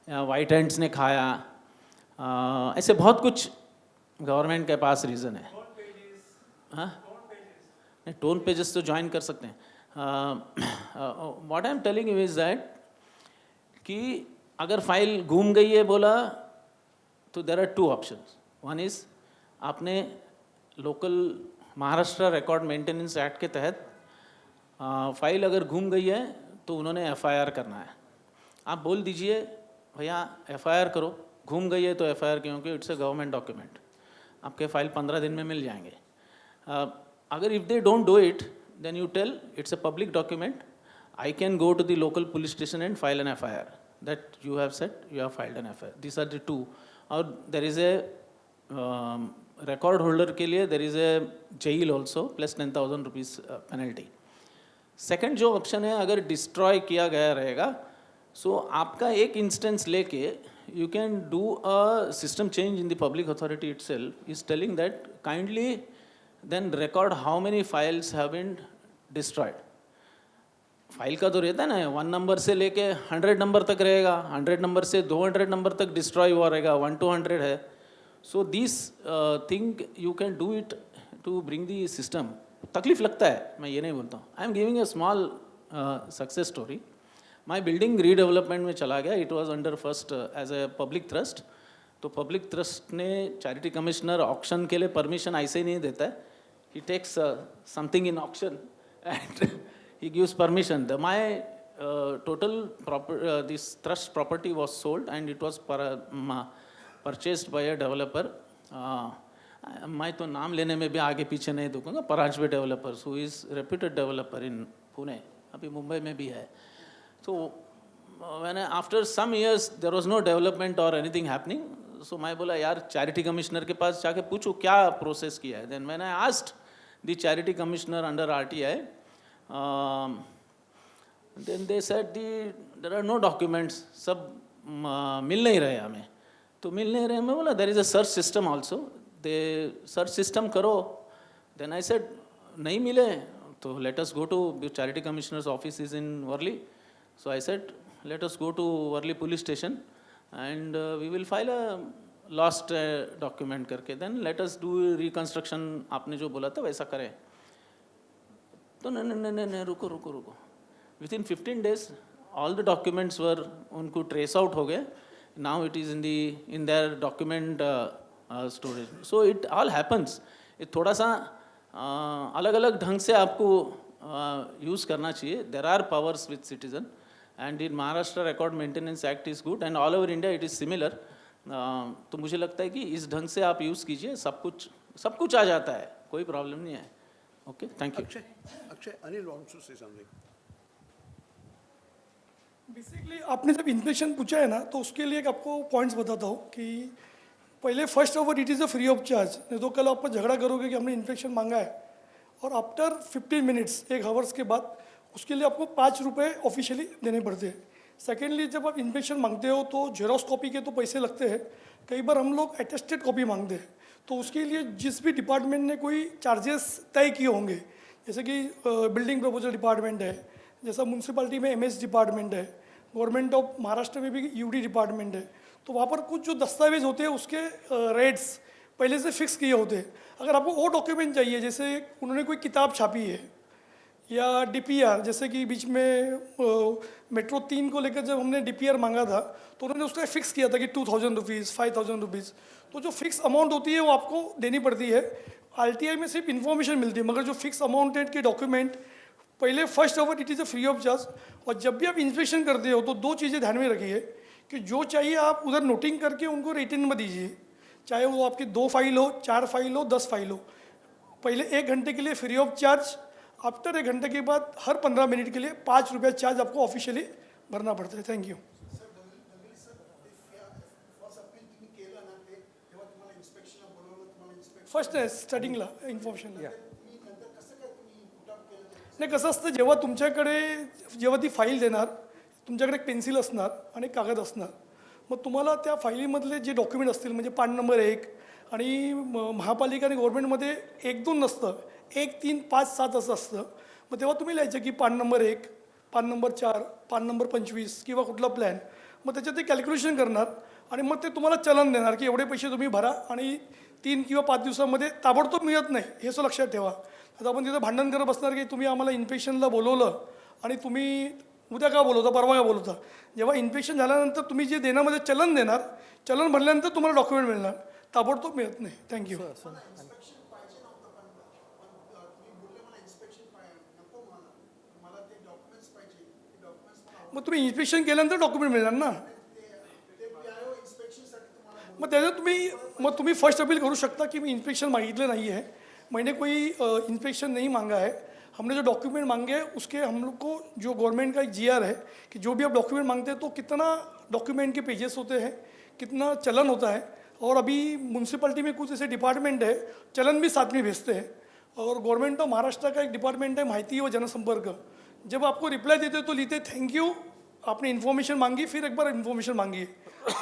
या वाइट हैंड्स ने खाया, ऐसे बहुत कुछ गवर्नमेंट के पास रीज़न है. हाँ, टोन पेजेस तो ज्वाइन कर सकते हैं. What I am telling you is that कि अगर फाइल घूम गई है बोला तो there are 2 options. One is आपने local Maharashtra record maintenance act के तहत फाइल अगर घूम गई है तो उन्होंने एफआईआर करना है. आप बोल दीजिए भैया एफआईआर करो, घूम गई है तो एफआईआर, क्योंकि इट्स अ गवर्नमेंट डॉक्यूमेंट, आपके फाइल 15 दिन में मिल जाएंगे. अगर if they don't do it, then you tell it's a public document, I can go to the local police station and file an FIR that you have said you have filed an FIR. These are the 2. Or there is a record holder के लिए there is a jail also plus 10,000 rupees penalty. Second जो option है, अगर destroy किया गया रहेगा, so आपका एक instance लेके you can do a system change in the public authority itself is telling that kindly then record how many files have been destroyed. File का तो रहता है ना, 1 नंबर से लेके 100 नंबर तक रहेगा, 100 नंबर से 200 नंबर तक डिस्ट्रॉय हुआ रहेगा, 1 to 100 है. So this thing you can do it to bring the system. तकलीफ लगता है, मैं ये नहीं बोलता हूँ. I am giving a small success story. My building redevelopment में चला गया. It was under first as a public trust. तो पब्लिक ट्रस्ट ने चैरिटी कमिश्नर ऑक्शन के लिए परमिशन ऐसे ही नहीं देता है. He takes something in auction and he gives permission. My total this trust property was sold and it was purchased by a developer. मैं तो नाम लेने में भी आगे पीछे नहीं दुखूंगा. परांजवे developers, who is reputed developer in Pune, अभी मुंबई में भी है. So when after some years there was no development or anything happening, so मैं बोला यार चैरिटी कमिश्नर के पास जाके पूछो क्या प्रोसेस किया है. Then when I asked the charity commissioner under RTI, then they said there are no documents, सब मिल नहीं रहे हमें. तो मिल नहीं रहे, मैं बोला there is a search system also, they search system करो. Then I said नहीं मिले तो let us go to the charity commissioner's office is in Worli. So I said let us go to Worli police station and we will file a lost document करके, then let us do reconstruction. आपने जो बोला था वैसा करें. तो नहीं रुको. Within 15 days all the documents were उनको trace out हो गए. Now it is in their document storage. So it all happens. ये थोड़ा सा अलग अलग ढंग से आपको यूज़ करना चाहिए. There are powers with citizen and in Maharashtra Record Maintenance Act is good and all over India it is similar. तो मुझे लगता है कि इस ढंग से आप यूज़ कीजिए, सब कुछ आ जाता है, कोई प्रॉब्लम नहीं है. Okay, thank you. Akshay, Anil wants to say something. Basically आपने जब इन्फेक्शन पूछा है ना, तो उसके लिए एक आपको पॉइंट्स बताता हूँ कि पहले first of all it is a free of charge. नहीं तो कल आप झगड़ा करोगे कि हमने इन्फेक्शन मांगा है, और आफ्टर 15 मिनट्स, 1 आवर्स के बाद उसके लिए आपको 5 रुपये ऑफिशियली देने पड़ते हैं. सेकेंडली जब आप इन्फेक्शन मांगते हो तो जेरोक्स कॉपी के तो पैसे लगते हैं. कई बार हम लोग अटेस्टेड कॉपी मांगते हैं, तो उसके लिए जिस भी डिपार्टमेंट ने कोई चार्जेस तय किए होंगे, जैसे कि बिल्डिंग प्रपोजल डिपार्टमेंट है जैसा म्यूनसिपालिटी में MS डिपार्टमेंट है, गवर्नमेंट ऑफ महाराष्ट्र में भी UD डिपार्टमेंट है, तो वहाँ पर कुछ जो दस्तावेज होते हैं उसके रेट्स पहले से फिक्स किए होते हैं। अगर आपको वो डॉक्यूमेंट चाहिए, जैसे उन्होंने कोई किताब छापी है या DPR, जैसे कि बीच में मेट्रो 3 को लेकर जब हमने DPR मांगा था तो उन्होंने उसका फिक्स किया था कि 2000 रुपीज़, 5000 रुपीज़, तो जो फिक्स अमाउंट होती है वो आपको देनी पड़ती है। RTI में सिर्फ इन्फॉर्मेशन मिलती है, मगर जो फिक्स अमाउंटेड के डॉक्यूमेंट पहले first of it is a free of charge. और जब भी आप इंस्पेक्शन करते हो तो 2 चीज़ें ध्यान में रखिए कि जो चाहिए आप उधर नोटिंग करके उनको रिटर्न में दीजिए, चाहे वो आपकी 2 फाइल हो, 4 फाइल हो, 10 फाइल हो। पहले 1 घंटे के लिए फ्री ऑफ चार्ज, आफ्टर 1 घंटे के बाद हर 15 मिनट के लिए 5 रुपये चार्ज आपको ऑफिशियली भरना पड़ता है। Thank you. फर्स्ट आहे स्टार्टिंगला इन्फॉर्मेशन नाही, कसं असतं जेव्हा तुमच्याकडे जेव्हा ती फाईल देणार, तुमच्याकडे एक पेन्सिल असणार आणि एक कागद असणार, मग तुम्हाला त्या फाईलीमधले जे डॉक्युमेंट असतील म्हणजे पान नंबर 1 आणि महापालिका आणि गव्हर्नमेंटमध्ये 1-2 नसतं, 1, 3, 5, 7 असं असतं। मग तेव्हा तुम्ही लिहायचं की पान नंबर 1, पान नंबर 4, पान नंबर 25 किंवा कुठला प्लॅन, मग त्याच्यात ते कॅल्क्युलेशन करणार आणि मग ते तुम्हाला चलन देणार की एवढे पैसे तुम्ही भरा आणि 3 किंवा 5 दिवसामध्ये ताबडतोब मिळत नाही, हे सो लक्षात ठेवा। आता आपण तिथं भांडण करत बसणार की तुम्ही आम्हाला इन्स्पेक्शनला बोलवलं आणि तुम्ही उद्या का बोलवता, परवा का बोलवता। जेव्हा इन्स्पेक्शन झाल्यानंतर तुम्ही जे देण्यामध्ये चलन देणार, चलन भरल्यानंतर तुम्हाला डॉक्युमेंट मिळणार, ताबडतोब मिळत नाही। थँक्यू। मग तुम्ही इन्स्पेक्शन केल्यानंतर डॉक्युमेंट मिळणार ना, मग त्याच्यात तुम्ही फर्स्ट अपील करू शकता कि मैं इंस्पेक्शन मांगितले नहीं है, मैंने कोई इंस्पेक्शन नहीं मांगा है, हमने जो डॉक्यूमेंट मांगे हैं उसके हम लोग को जो गवर्नमेंट का एक GR है कि जो भी आप डॉक्यूमेंट मांगते हैं तो कितना डॉक्यूमेंट के पेजेस होते हैं, कितना चलन होता है। और अभी म्यूनसिपलिटी में कुछ ऐसे डिपार्टमेंट है चलन भी साथ में भेजते हैं, और गवर्नमेंट ऑफ महाराष्ट्र का एक डिपार्टमेंट है माहिती व जनसंपर्क, जब आपको रिप्लाई देते तो लिखते थैंक यू, आपने इन्फॉर्मेशन मांगी, फिर एक बार इन्फॉर्मेशन मांगी,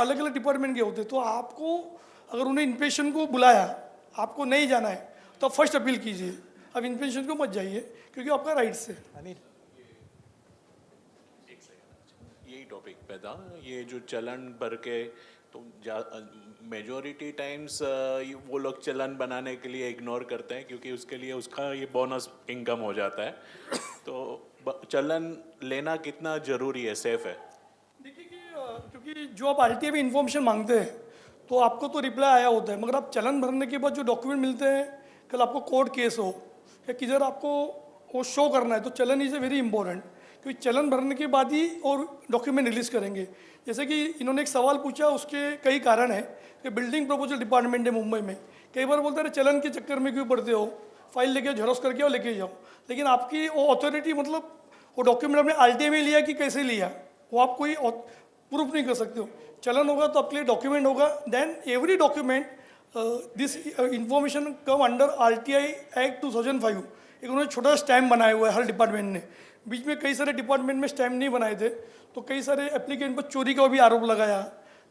अलग अलग डिपार्टमेंट के होते। तो आपको अगर उन्हें इन्स्पेक्शन को बुलाया, आपको नहीं जाना है तो आप फर्स्ट अपील कीजिए, अब इन्स्पेक्शन को मत जाइए क्योंकि आपका राइट्स है। यही टॉपिक पे था, ये जो चलन भर के तो मेजॉरिटी टाइम्स वो लोग चलन बनाने के लिए इग्नोर करते हैं क्योंकि उसके लिए उसका ये बोनस इनकम हो जाता है। तो चलन लेना कितना ज़रूरी है, सेफ है? देखिए कि क्योंकि जो आप RTI में इन्फॉर्मेशन मांगते हैं तो आपको तो रिप्लाई आया होता है, मगर आप चलन भरने के बाद जो डॉक्यूमेंट मिलते हैं, कल आपको कोर्ट केस हो या किधर आपको वो शो करना है, तो चलन इज़ ए वेरी इंपॉर्टेंट, क्योंकि चलन भरने के बाद ही और डॉक्यूमेंट रिलीज़ करेंगे। जैसे कि इन्होंने एक सवाल पूछा, उसके कई कारण हैं कि बिल्डिंग प्रपोजल डिपार्टमेंट है मुंबई में, कई बार बोलते हैं चलन के चक्कर में क्यों पढ़ते हो, फाइल लेके झेरोक्स करके आओ, लेके जाओ, लेकिन आपकी वो अथॉरिटी मतलब वो डॉक्यूमेंट आपने RTI में लिया कि कैसे लिया, वो आप कोई प्रूफ नहीं कर सकते हो। चलन होगा तो आपके लिए डॉक्यूमेंट होगा, then every document this information come under RTI act 2005। एक उन्होंने छोटा स्टैम्प बनाया हुआ है हर डिपार्टमेंट ने, बीच में कई सारे डिपार्टमेंट में स्टैम्प नहीं बनाए थे, तो कई सारे एप्लीकेंट पर चोरी का भी आरोप लगाया।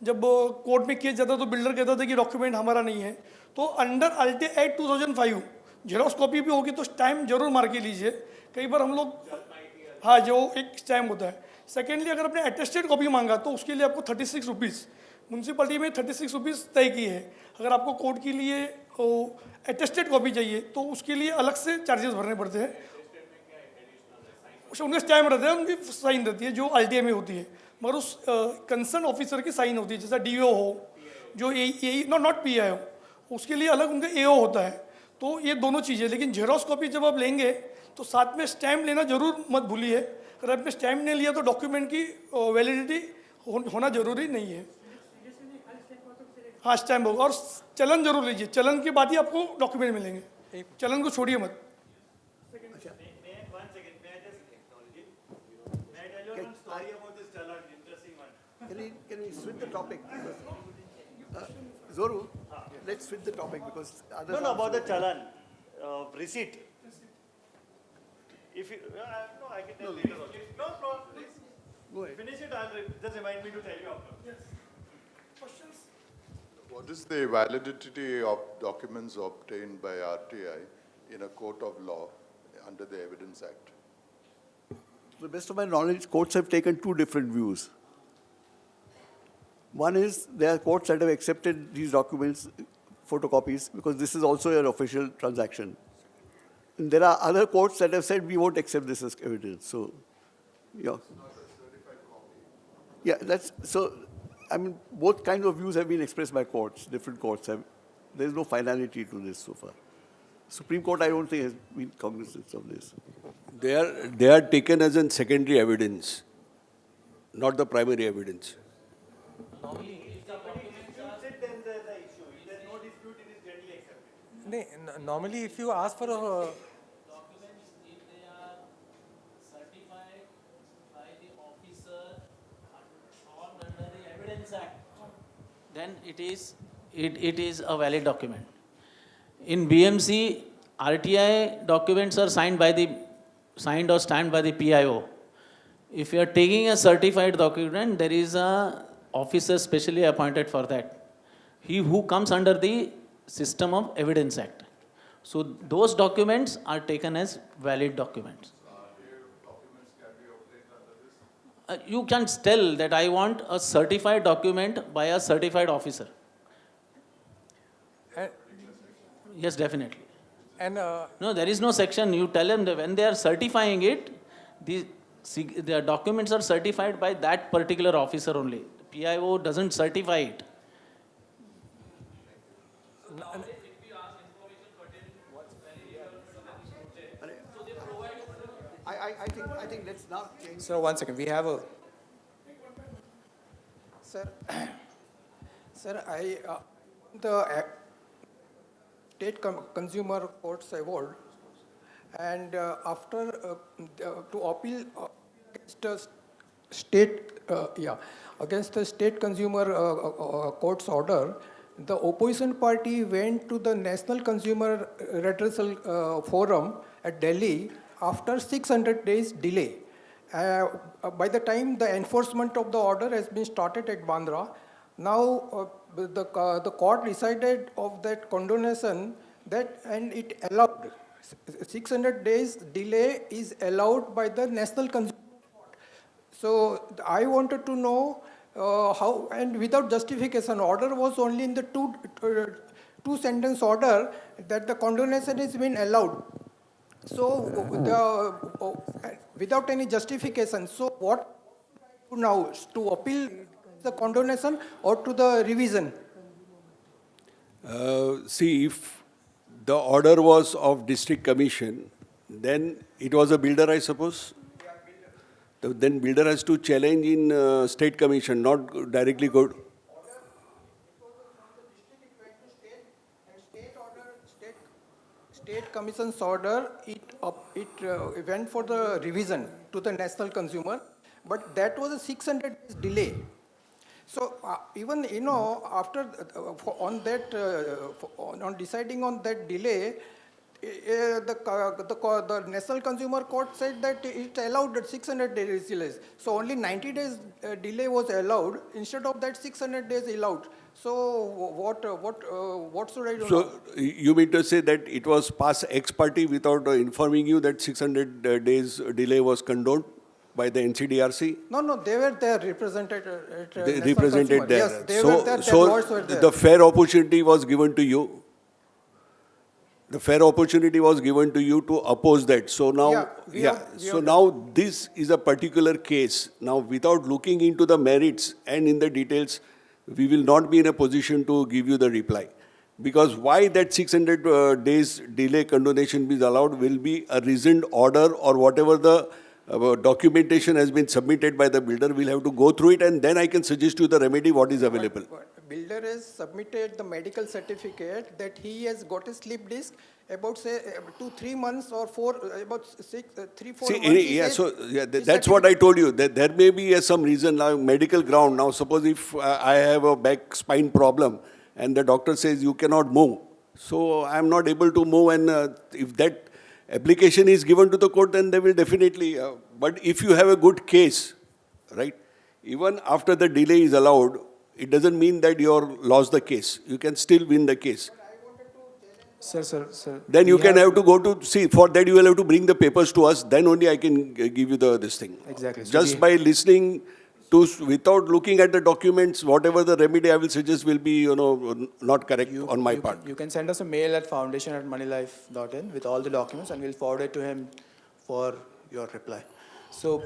जब कोर्ट में केस जाता तो बिल्डर कहता था कि डॉक्यूमेंट हमारा नहीं है। तो under RTI act 2005 xerox copy भी होगी तो स्टैम्प जरूर मार के लीजिए। कई बार हम लोग हाँ जो एक स्टैम्प होता है। सेकेंडली अगर आपने अटेस्टेड कॉपी मांगा तो उसके लिए आपको 36 रुपीज़, म्यूनसिपलिटी में 36 रुपीज़ तय की है। अगर आपको कोर्ट के लिए अटेस्टेड कॉपी चाहिए तो उसके लिए अलग से चार्जेस भरने पड़ते हैं। उनका स्टैम्प रहता है, उनकी साइन रहती है जो RTI में होती है, मगर उस कंसर्न ऑफिसर की साइन होती है, जैसा DO हो, जो नॉट PI हो, उसके लिए अलग उनका AO होता है। तो ये दोनों चीज़ें, लेकिन जेरोक्स कॉपी जब आप लेंगे तो साथ में स्टैम्प लेना जरूर मत भूलिए। अगर आपने स्टैम्प नहीं लिया तो डॉक्यूमेंट की वैलिडिटी होना जरूरी नहीं है। हाँ स्टैम्प होगा, और चलन जरूर लीजिए, चलन के बाद ही आपको डॉक्यूमेंट मिलेंगे, चलन को छोड़िए मत। Can we switch the topic? Zoru, let's switch the topic because others. No, about the chalan, receipt. If you, no, I can tell later. No, please. Go ahead. Finish it. Just remind me to tell you after. Yes. Questions? What is the validity of documents obtained by RTI in a court of law under the Evidence Act? To the best of my knowledge, courts have taken two different views. One is there are courts that have accepted these documents, photocopies, because this is also an official transaction. And there are other courts that have said we won't accept this as evidence. So, yeah. Yeah, that's so. I mean, both kinds of views have been expressed by courts. Different courts have. There is no finality to this so far. Supreme Court, I don't think, has been cognizant of this. They are taken as a secondary evidence, not the primary evidence. Normally, if you ask for a Documents, if they are certified by the officer or under the Evidence Act, then it is a valid document. In BMC, RTI documents are signed or stamped by the PIO. If you are taking a certified document, there is a officer specially appointed for that. He who comes under the system of Evidence Act. So those documents are taken as valid documents. You can tell that I want a certified document by a certified officer. Yes, definitely. and No, there is no section. You tell them that when they are certifying it, the documents are certified by that particular officer only. PIO doesn't certify it. I think let's now change. So 1 second, we have a. Sir, the State Consumer Courts Award, and after to appeal against the State Consumer Court's order, the opposition party went to the National Consumer Redressal Forum at Delhi after 600 days delay. By the time the enforcement of the order has been started at Bandra, now the court decided of that condonation and it allowed 600 days delay is allowed by the National Consumer Court. So I wanted to know how, and without justification, order was only in the two sentence order that the condonation has been allowed. So without any justification, so what now to appeal the condonation or to the revision? See, if the order was of district commission, then it was a builder, I suppose. Then builder has to challenge in state commission, not directly go. State Commission's order, it went for the revision to the National Consumer, but that was a 600 days delay. So even after on deciding on that delay, the National Consumer Court said that it allowed that 600 days delay. So only 90 days delay was allowed instead of that 600 days allowed. So what should I do now? So you mean to say that it was passed ex parte without informing you that 600 days delay was condoned by the NCDRC? No, they were there represented. They represented there. Yes, they were there. Their lawyers were there. The fair opportunity was given to you. The fair opportunity was given to you to oppose that. So now, now this is a particular case. Now, without looking into the merits and in the details, we will not be in a position to give you the reply. Because why that 600 days delay condonation is allowed will be a reasoned order or whatever the documentation has been submitted by the builder. We'll have to go through it and then I can suggest you the remedy what is available. Builder has submitted the medical certificate that he has got a slip disc about say 2-3 months or 4 about 3-4 months. That's what I told you. That there may be some reason now, medical ground. Now suppose if I have a back spine problem and the doctor says you cannot move, so I am not able to move, and if that application is given to the court, then they will definitely. But if you have a good case, right, even after the delay is allowed, it doesn't mean that you lost the case. You can still win the case. But I wanted to challenge Sir. Then you we can have to go to, see, for that you will have to bring the papers to us, then only I can give you this thing. Exactly. So Just we- by listening to, without looking at the documents, whatever the remedy I will suggest will be, not correct on my part. You can send us a mail at foundation@moneylife.in with all the documents, and we'll forward it to him for your reply. So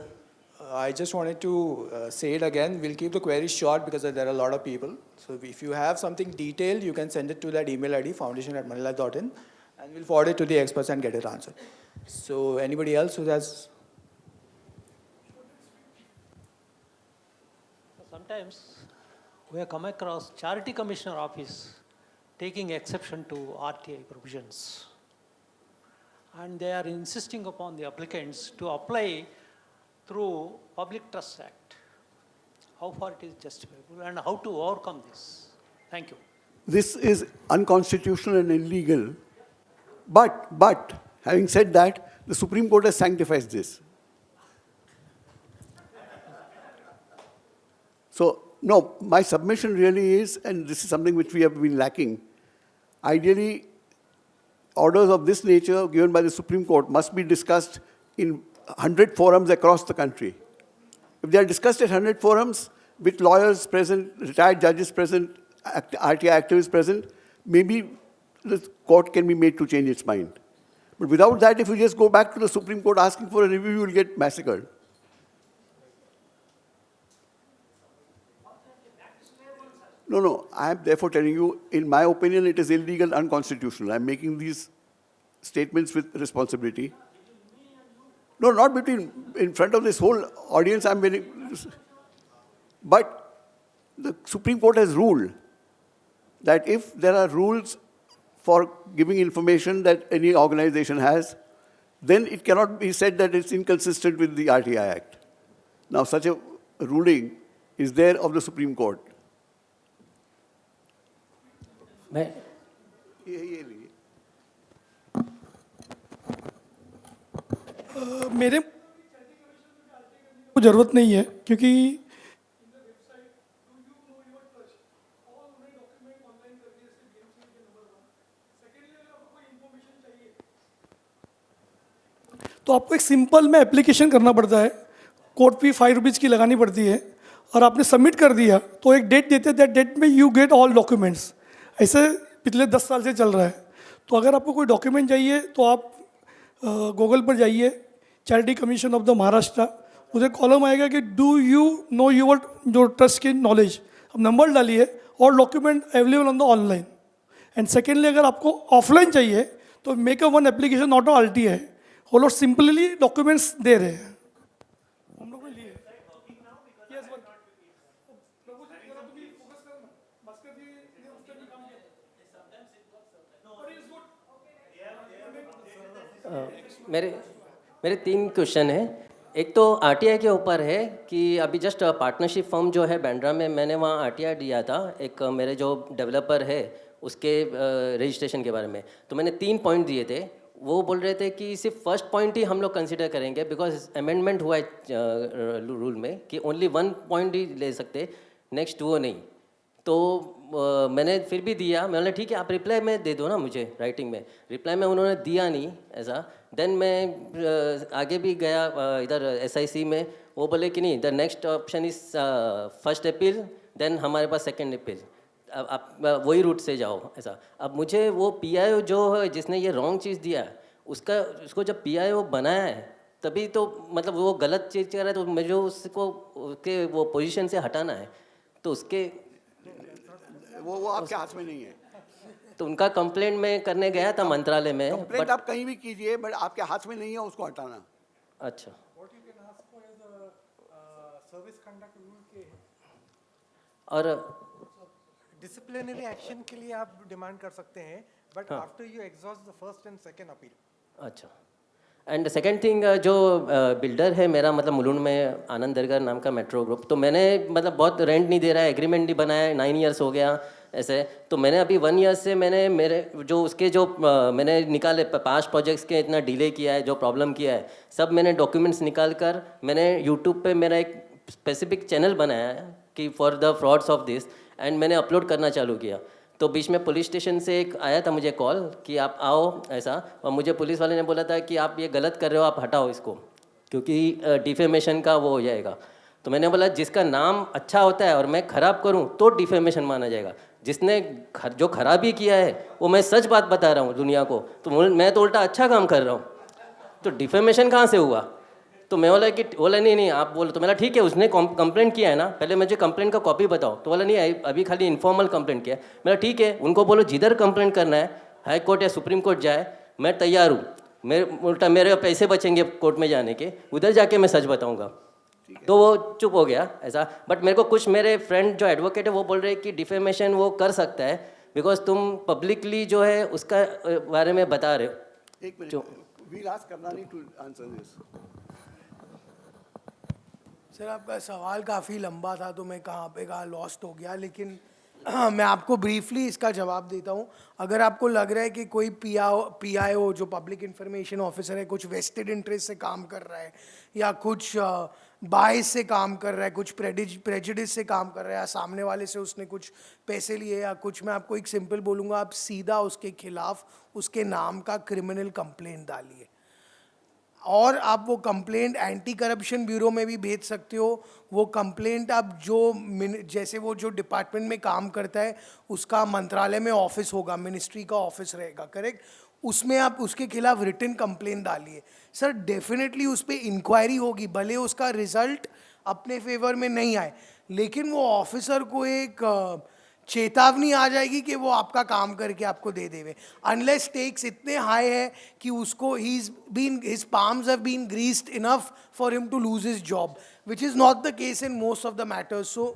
I just wanted to say it again. We'll keep the queries short because there are a lot of people. So if you have something detailed, you can send it to that email ID, foundation@moneylife.in, and we'll forward it to the experts and get it answered. So anybody else who has... Sometimes we have come across Charity Commissioner Office taking exception to RTI provisions. And they are insisting upon the applicants to apply through Public Trust Act. How far it is justifiable and how to overcome this? Thank you. This is unconstitutional and illegal. But having said that, the Supreme Court has sanctified this. So, no, my submission really is, and this is something which we have been lacking, ideally, orders of this nature given by the Supreme Court must be discussed in 100 forums across the country. If they are discussed at 100 forums, with lawyers present, retired judges present, RTI activists present, maybe the court can be made to change its mind. But without that, if you just go back to the Supreme Court asking for a review, you will get massacred. No, I am therefore telling you, in my opinion, it is illegal, unconstitutional. I am making these statements with responsibility. No, not in front of this whole audience, I am very... But the Supreme Court has ruled that if there are rules for giving information that any organization has, then it cannot be said that it's inconsistent with the RTI Act. Now, such a ruling is there of the Supreme Court. मेरे को ज़रूरत नहीं है क्योंकि तो आपको एक simple में एप्लीकेशन करना पड़ता है, कोर्ट फी 5 रुपीज़ की लगानी पड़ती है और आपने सबमिट कर दिया तो एक डेट देते हैं, दैट डेट में यू गेट ऑल डॉक्यूमेंट्स. ऐसे पिछले 10 साल से चल रहा है. तो अगर आपको कोई डॉक्यूमेंट चाहिए तो आप गूगल पर जाइए, charity commission of the Maharashtra, उधर कॉलम आएगा कि do you know your trust की नॉलेज. अब नंबर डालिए और document available on the online. And secondly अगर आपको ऑफलाइन चाहिए तो make a one application not all RTI. वो लोग सिंपली डॉक्यूमेंट्स दे रहे हैं. हम लोग ने लिए. मेरे 3 क्वेश्चन हैं. एक तो RTI के ऊपर है कि अभी जस्ट पार्टनरशिप फर्म जो है बैंड्रा में, मैंने वहाँ RTI दिया था एक मेरे जो डेवलपर है उसके रजिस्ट्रेशन के बारे में. तो मैंने 3 पॉइंट दिए थे. वो बोल रहे थे कि सिर्फ फर्स्ट पॉइंट ही हम लोग कंसिडर करेंगे बिकॉज अमेंडमेंट हुआ है रूल में कि ओनली 1 पॉइंट ही ले सकते, नेक्स्ट वो नहीं. तो मैंने फिर भी दिया. मैंने ठीक है आप रिप्लाई में दे दो ना मुझे राइटिंग में. रिप्लाई में उन्होंने दिया नहीं ऐसा. देन मैं आगे भी गया इधर SIC में. वो बोले कि नहीं, the next option is first appeal, देन हमारे पास सेकेंड अपील, आप वही रूट से जाओ ऐसा. अब मुझे वो PIO जो है जिसने ये रॉन्ग चीज़ दिया उसको जब PIO बनाया है तभी तो मतलब वो गलत चीज़ कर रहा है, तो मुझे उसको उसके वो पोजीशन से हटाना है. तो उसके वो आपके हाथ में नहीं है. तो उनका कंप्लेंट मैं करने गया था मंत्रालय में. कंप्लेंट आप कहीं भी कीजिए, बट आपके हाथ में नहीं है उसको हटाना. अच्छा. और डिसिप्लिनरी एक्शन के लिए आप डिमांड कर सकते हैं, but after you exhaust the first and second appeal. अच्छा. एंड सेकंड थिंग, जो बिल्डर है मेरा मतलब मुलुंड में आनंद दरगाह नाम का मेट्रो ग्रुप, तो मैंने मतलब बहुत रेंट नहीं दे रहा है, एग्रीमेंट नहीं बनाया है, 9 इयर्स हो गया ऐसे. तो मैंने अभी 1 ईयर से मैंने मेरे जो उसके जो मैंने निकाले 5 प्रोजेक्ट्स के इतना डिले किया है, जो प्रॉब्लम किया है, सब मैंने डॉक्यूमेंट्स निकाल कर मैंने यूट्यूब पे मेरा एक स्पेसिफिक चैनल बनाया है कि for the frauds of this, and मैंने अपलोड करना चालू किया. तो बीच में पुलिस स्टेशन से एक आया था मुझे कॉल कि आप आओ ऐसा, और मुझे पुलिस वाले ने बोला था कि आप ये गलत कर रहे हो, आप हटाओ इसको, क्योंकि डिफेमेशन का वो हो जाएगा। तो मैंने बोला जिसका नाम अच्छा होता है और मैं ख़राब करूं तो डिफेमेशन माना जाएगा, जिसने जो खराबी किया है वो मैं सच बात बता रहा हूँ दुनिया को, तो मैं तो उल्टा अच्छा काम कर रहा हूँ, तो डिफेमेशन कहाँ से हुआ? तो मैं बोला नहीं आप बोलो। तो मैंने ठीक है, उसने कंप्लेंट किया है ना, पहले मुझे कंप्लेंट का कॉपी बताओ। तो बोला नहीं अभी खाली इन्फॉर्मल कंप्लेंट किया है। मेरा ठीक है, उनको बोलो जिधर कंप्लेंट करना है, हाई कोर्ट या सुप्रीम कोर्ट जाए, मैं तैयार हूँ। उल्टा मेरे पैसे बचेंगे कोर्ट में जाने के, उधर जाके मैं सच बताऊँगा। तो वो चुप हो गया ऐसा। बट मेरे को कुछ मेरे फ्रेंड जो एडवोकेट है वो बोल रहे हैं कि डिफेमेशन वो कर सकता है, बिकॉज तुम पब्लिकली जो है उसका बारे में बता रहे हो। एक minute, we'll ask Karnani to answer this. Sir आपका सवाल काफ़ी लंबा था तो मैं कहाँ लॉस्ट हो गया, लेकिन मैं आपको ब्रीफली इसका जवाब देता हूँ। अगर आपको लग रहा है कि कोई पीआईओ जो पब्लिक इंफॉर्मेशन ऑफिसर है कुछ वेस्टेड इंटरेस्ट से काम कर रहा है, या कुछ बायस से काम कर रहा है, कुछ प्रेजुडिस से काम कर रहा है, या सामने वाले से उसने कुछ पैसे लिए या कुछ, मैं आपको एक सिंपल बोलूँगा, आप सीधा उसके खिलाफ उसके नाम का क्रिमिनल कंप्लेंट डालिए, और आप वो कंप्लेंट एंटी करप्शन ब्यूरो में भी भेज सकते हो। वो कंप्लेंट आप जैसे वो जो डिपार्टमेंट में काम करता है उसका मंत्रालय में ऑफिस होगा, मिनिस्ट्री का ऑफिस रहेगा, करेक्ट, उसमें आप उसके खिलाफ रिटन कंप्लेंट डालिए। सर डेफिनेटली उस पर इंक्वायरी होगी, भले उसका रिजल्ट अपने फेवर में नहीं आए, लेकिन वो ऑफिसर को एक चेतावनी आ जाएगी कि वो आपका काम करके आपको दे देवे, अनलेस स्टेक्स इतने हाई है कि उसको his palms have been greased enough for him to lose his job, which is not the case in most of the matters. So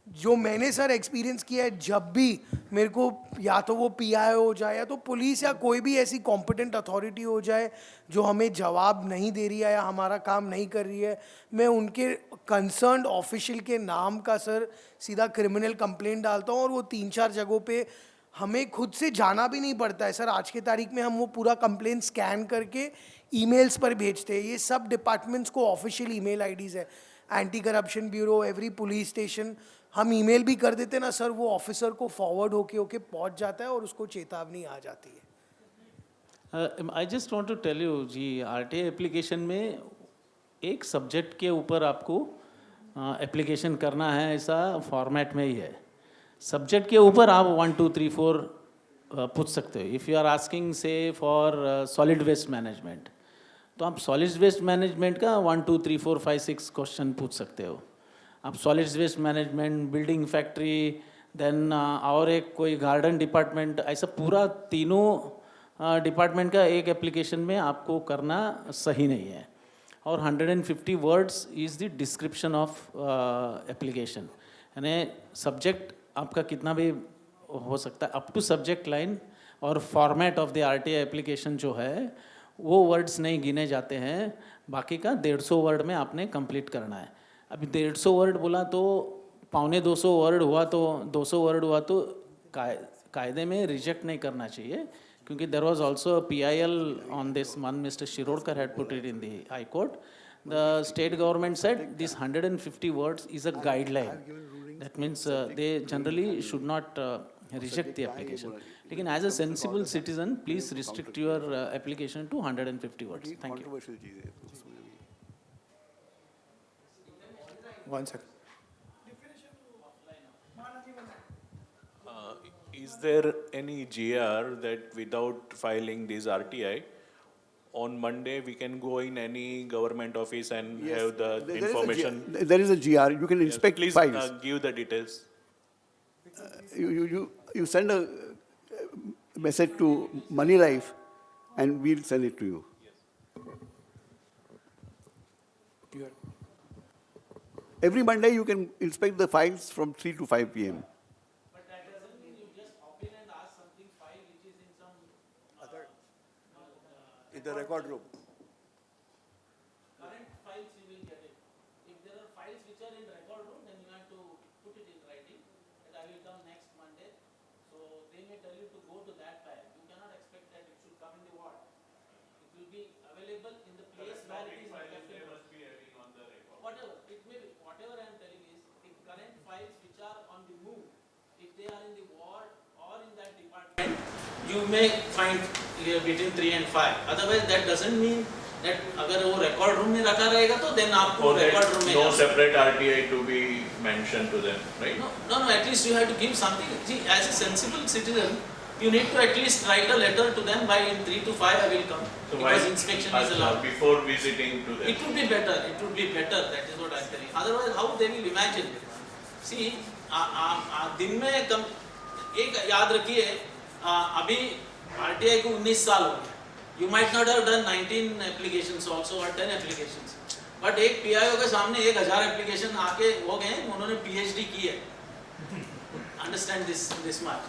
जो मैंने सर एक्सपीरियंस किया है, जब भी मेरे को या तो वो पीआईओ हो जाए या तो पुलिस या कोई भी ऐसी कॉम्पिटेंट अथॉरिटी हो जाए जो हमें जवाब नहीं दे रही है या हमारा काम नहीं कर रही है, मैं उनके कंसर्न्ड ऑफिशियल के नाम का सर सीधा क्रिमिनल कंप्लेंट डालता हूँ, और वो 3-4 जगहों पे हमें खुद से जाना भी नहीं पड़ता है सर। आज के तारीख में हम वो पूरा कंप्लेंट स्कैन करके ईमेल्स पर भेजते हैं। ये सब डिपार्टमेंट्स को ऑफिशियल ईमेल आईडीज़ है, anti corruption bureau, every police station, हम ईमेल भी कर देते ना सर, वो ऑफिसर को फॉरवर्ड होके पहुंच जाता है और उसको चेतावनी आ जाती है। I just want to tell you जी, आरटीआई एप्लीकेशन में एक सब्जेक्ट के ऊपर आपको एप्लीकेशन करना है, ऐसा फॉर्मेट में ही है। सब्जेक्ट के ऊपर आप 1 2 3 4 पूछ सकते हो। इफ़ यू आर आस्किंग से फॉर सॉलिड वेस्ट मैनेजमेंट, तो आप सॉलिड वेस्ट मैनेजमेंट का 1 2 3 4 5 6 क्वेश्चन पूछ सकते हो। आप solid waste management, building factory, then और एक कोई गार्डन डिपार्टमेंट, ऐसा पूरा तीनों डिपार्टमेंट का एक एप्लीकेशन में आपको करना सही नहीं है। और 150 words is the description of application, यानी सब्जेक्ट आपका कितना भी हो सकता है, अप टू सब्जेक्ट लाइन और format of the RTI application जो है वो वर्ड्स नहीं गिने जाते हैं। बाकी का 150 वर्ड में आपने कंप्लीट करना है। अभी 150 वर्ड बोला तो 250 वर्ड हुआ, तो 200 वर्ड हुआ तो कायदे में रिजेक्ट नहीं करना चाहिए, क्योंकि there was also PIL on this one, mister Shirodkar had put it in the high court. The state government said this 150 words is a guideline, that means they generally should not reject the application. लेकिन as a sensible citizen please restrict your application to 150 words. Thank you. One second. Is there any GR that without filing this RTI, on Monday we can go in any government office and have the information? There is a GR. You can inspect Please files. give the details. You send a message to Moneylife, and we'll send it to you. Every Monday you can inspect the files from 3 to 5 p.m. But that doesn't mean you just hop in and ask something file which is in some other in the record room. Current files you will get it. If there are files which are in record room, then you have to put it in writing that I will come next Monday. So they may tell you to go to that file. You cannot expect that it should come in the ward. It will be available in the place where it is kept. They must be having on the record. Whatever it may be, whatever I am telling is, if current files which are on the move, if they are in the ward or in you may find between 3 and 5. Otherwise, that doesn't mean that अगर वो record room में रखा रहेगा तो then आपको Or record room में no जाना। separate RTI to be mentioned to them, right? No, at least you have to give something. See, as a sensible citizen, you need to at least write a letter to them by in 3 to 5 I will come. So Because inspection is allowed. before visiting to them. It would be better. It would be better. That is what I am telling. Otherwise, how they will imagine? See, दिन में कम एक याद रखिए अभी RTI को 19 साल हो गए. You might not have done 19 applications also or 10 applications. But एक PIO के सामने 1000 application आके हो गए, उन्होंने PhD की है. Understand this much.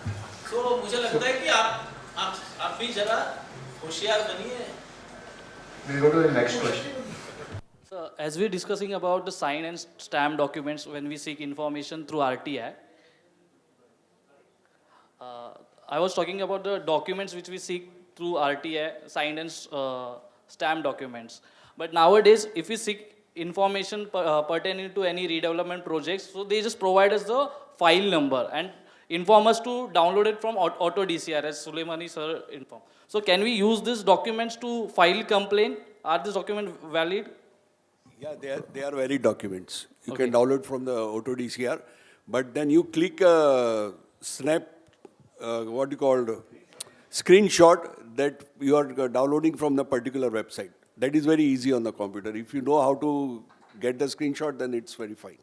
So मुझे लगता है कि आप भी जरा होशियार बनिए. We'll go to the next question. So, as we're discussing about the sign and stamp documents when we seek information through RTI, I was talking about the documents which we seek through RTI, signed and stamped documents. But nowadays, if we seek information pertaining to any redevelopment projects, so they just provide us the file number and inform us to download it from Auto DCR, as Suleimani sir informed. So can we use these documents to file complaint? Are these documents valid? Yeah, they are valid documents. You Okay. can download from the Auto DCR, but then you click snap, what you call screenshot that you are downloading from the particular website. That is very easy on the computer. If you know how to get the screenshot, then it's very fine.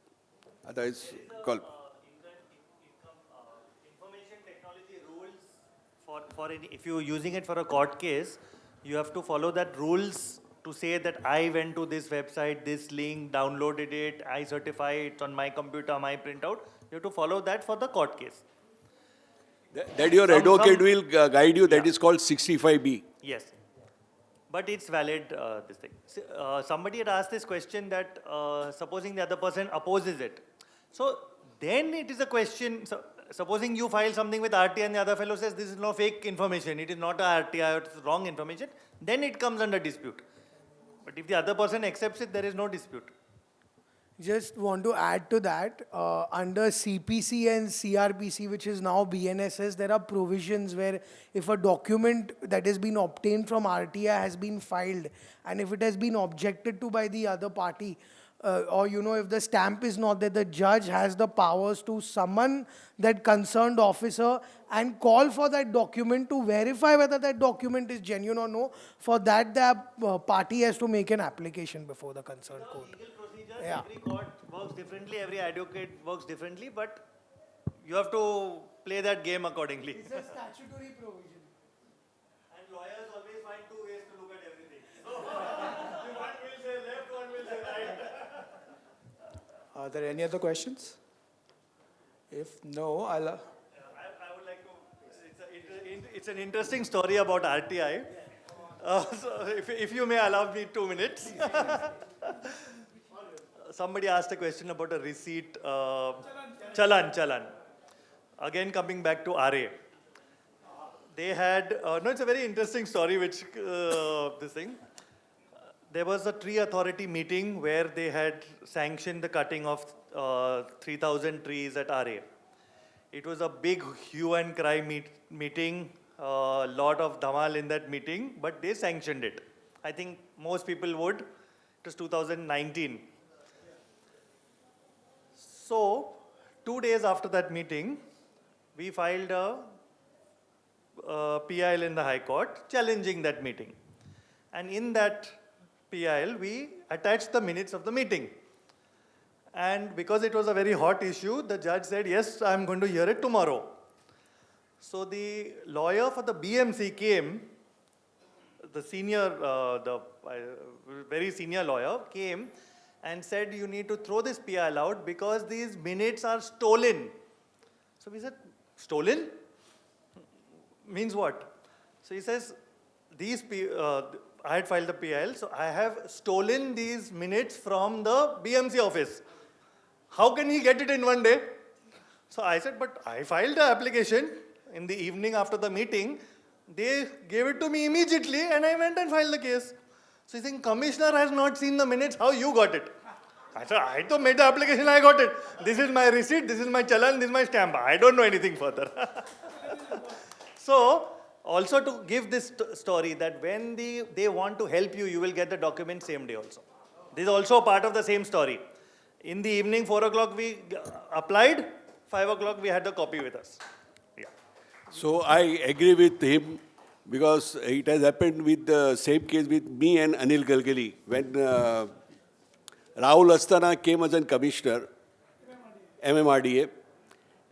Otherwise, call. If you're using it for a court case, you have to follow that rules to say that I went to this website, this link, downloaded it, I certify it on my computer, my printout. You have to follow that for the court case. That your advocate will guide you. That is called 65B. Yes. But it's valid, this thing. Somebody had asked this question that supposing the other person opposes it. So then it is a question, supposing you file something with RTI and the other fellow says this is no fake information, it is not a RTI, it's wrong information, then it comes under dispute. But if the other person accepts it, there is no dispute. Just want to add to that, under CPC and CRPC, which is now BNSS, there are provisions where if a document that has been obtained from RTI has been filed, and if it has been objected to by the other party, or if the stamp is not there, the judge has the powers to summon that concerned officer and call for that document to verify whether that document is genuine or no. For that, the party has to make an application before the concerned court. Yeah. Every court works differently, every advocate works differently, but you have to play that game accordingly. It's a statutory provision. And lawyers always find two ways to look at everything. So one will say left, one will say right. Are there any other questions? If no, I'll. I would like to. It's an interesting story about RTI. So if you may allow me 2 minutes. Somebody asked a question about a receipt, chalan. Again, coming back to RA. They had, it's a very interesting story, which, this thing. There was a tree authority meeting where they had sanctioned the cutting of 3,000 trees at RA. It was a big hue and cry meeting, a lot of dhamal in that meeting, but they sanctioned it. I think most people would. It was 2019. So, 2 days after that meeting, we filed a PIL in the High Court challenging that meeting. And in that PIL, we attached the minutes of the meeting. And because it was a very hot issue, the judge said, yes, I'm going to hear it tomorrow. So the lawyer for the BMC came, the senior, very senior lawyer came and said, you need to throw this PIL out because these minutes are stolen. So we said, stolen? Means what? So he says, I had filed the PIL, so I have stolen these minutes from the BMC office. How can he get it in 1 day? So I said, but I filed the application in the evening after the meeting. They gave it to me immediately and I went and filed the case. So he's saying, Commissioner has not seen the minutes, how you got it? I said, I to made the application, I got it. This is my receipt, this is my challan, this is my stamp. I don't know anything further. So, Also to give this story that when they want to help you, you will get the document same day also. This is also a part of the same story. In the evening, 4 o'clock we applied, 5 o'clock we had the copy with us. Yeah. So I agree with him because it has happened with the same case with me and Anil Galgali. When Rahul Astana came as a commissioner, MMRDA,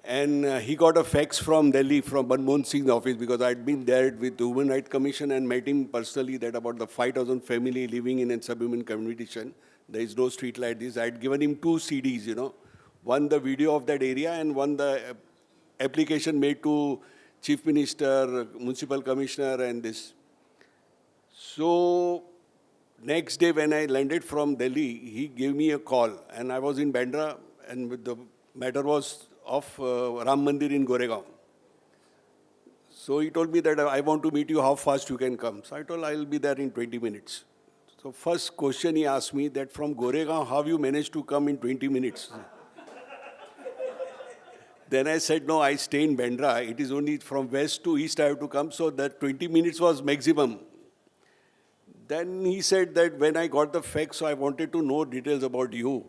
and he got a fax from Delhi, from Manmohan Singh's office, because I'd been there with the Human Rights Commission and met him personally that about the 5,000 family living in a subhuman condition. There is no street like this. I'd given him 2 CDs, you know. One the video of that area and one the application made to Chief Minister, Municipal Commissioner and this. So next day when I landed from Delhi, he gave me a call and I was in Bandra and the matter was of Ram Mandir in Goregaon. So he told me that I want to meet you, how fast you can come. So I told I'll be there in 20 minutes. So first question he asked me that from Goregaon, how you managed to come in 20 minutes? Then I said, no, I stay in Bandra. It is only from west to east I have to come, so that 20 minutes was maximum. Then he said that when I got the fax, so I wanted to know details about you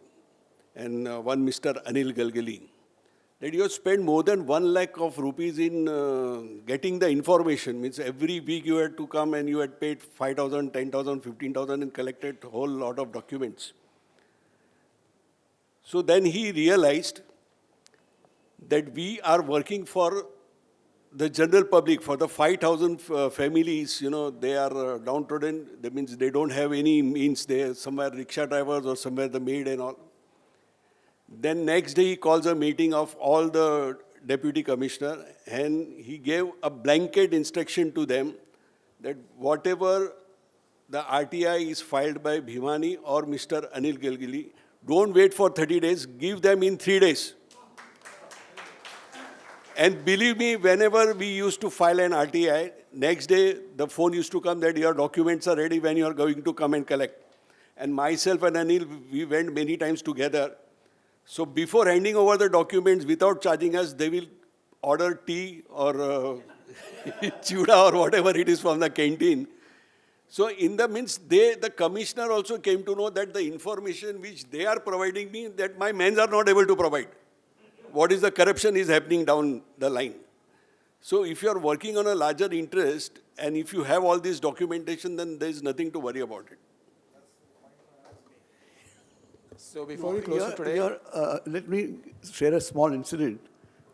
and one Mr. Anil Galgali. That you have spent more than 1 lakh of rupees in getting the information. Means every week you had to come and you had paid 5,000, 10,000, 15,000 and collected a whole lot of documents. So then he realized that we are working for the general public, for the 5,000 families, you know, they are downtrodden. That means they don't have any means. They are somewhere rickshaw drivers or somewhere the maid and all. Then next day he calls a meeting of all the deputy commissioner and he gave a blanket instruction to them that whatever the RTI is filed by Bhimani or Mr. Anil Galgali, don't wait for 30 days, give them in 3 days. And believe me, whenever we used to file an RTI, next day the phone used to come that your documents are ready when you are going to come and collect. And myself and Anil, we went many times together. So before handing over the documents without charging us, they will order tea or chuda or whatever it is from the canteen. So in the means, the commissioner also came to know that the information which they are providing me, that my men are not able to provide. What is the corruption is happening down the line. So if you are working on a larger interest and if you have all this documentation, then there is nothing to worry about it. So before we close for today, let me share a small incident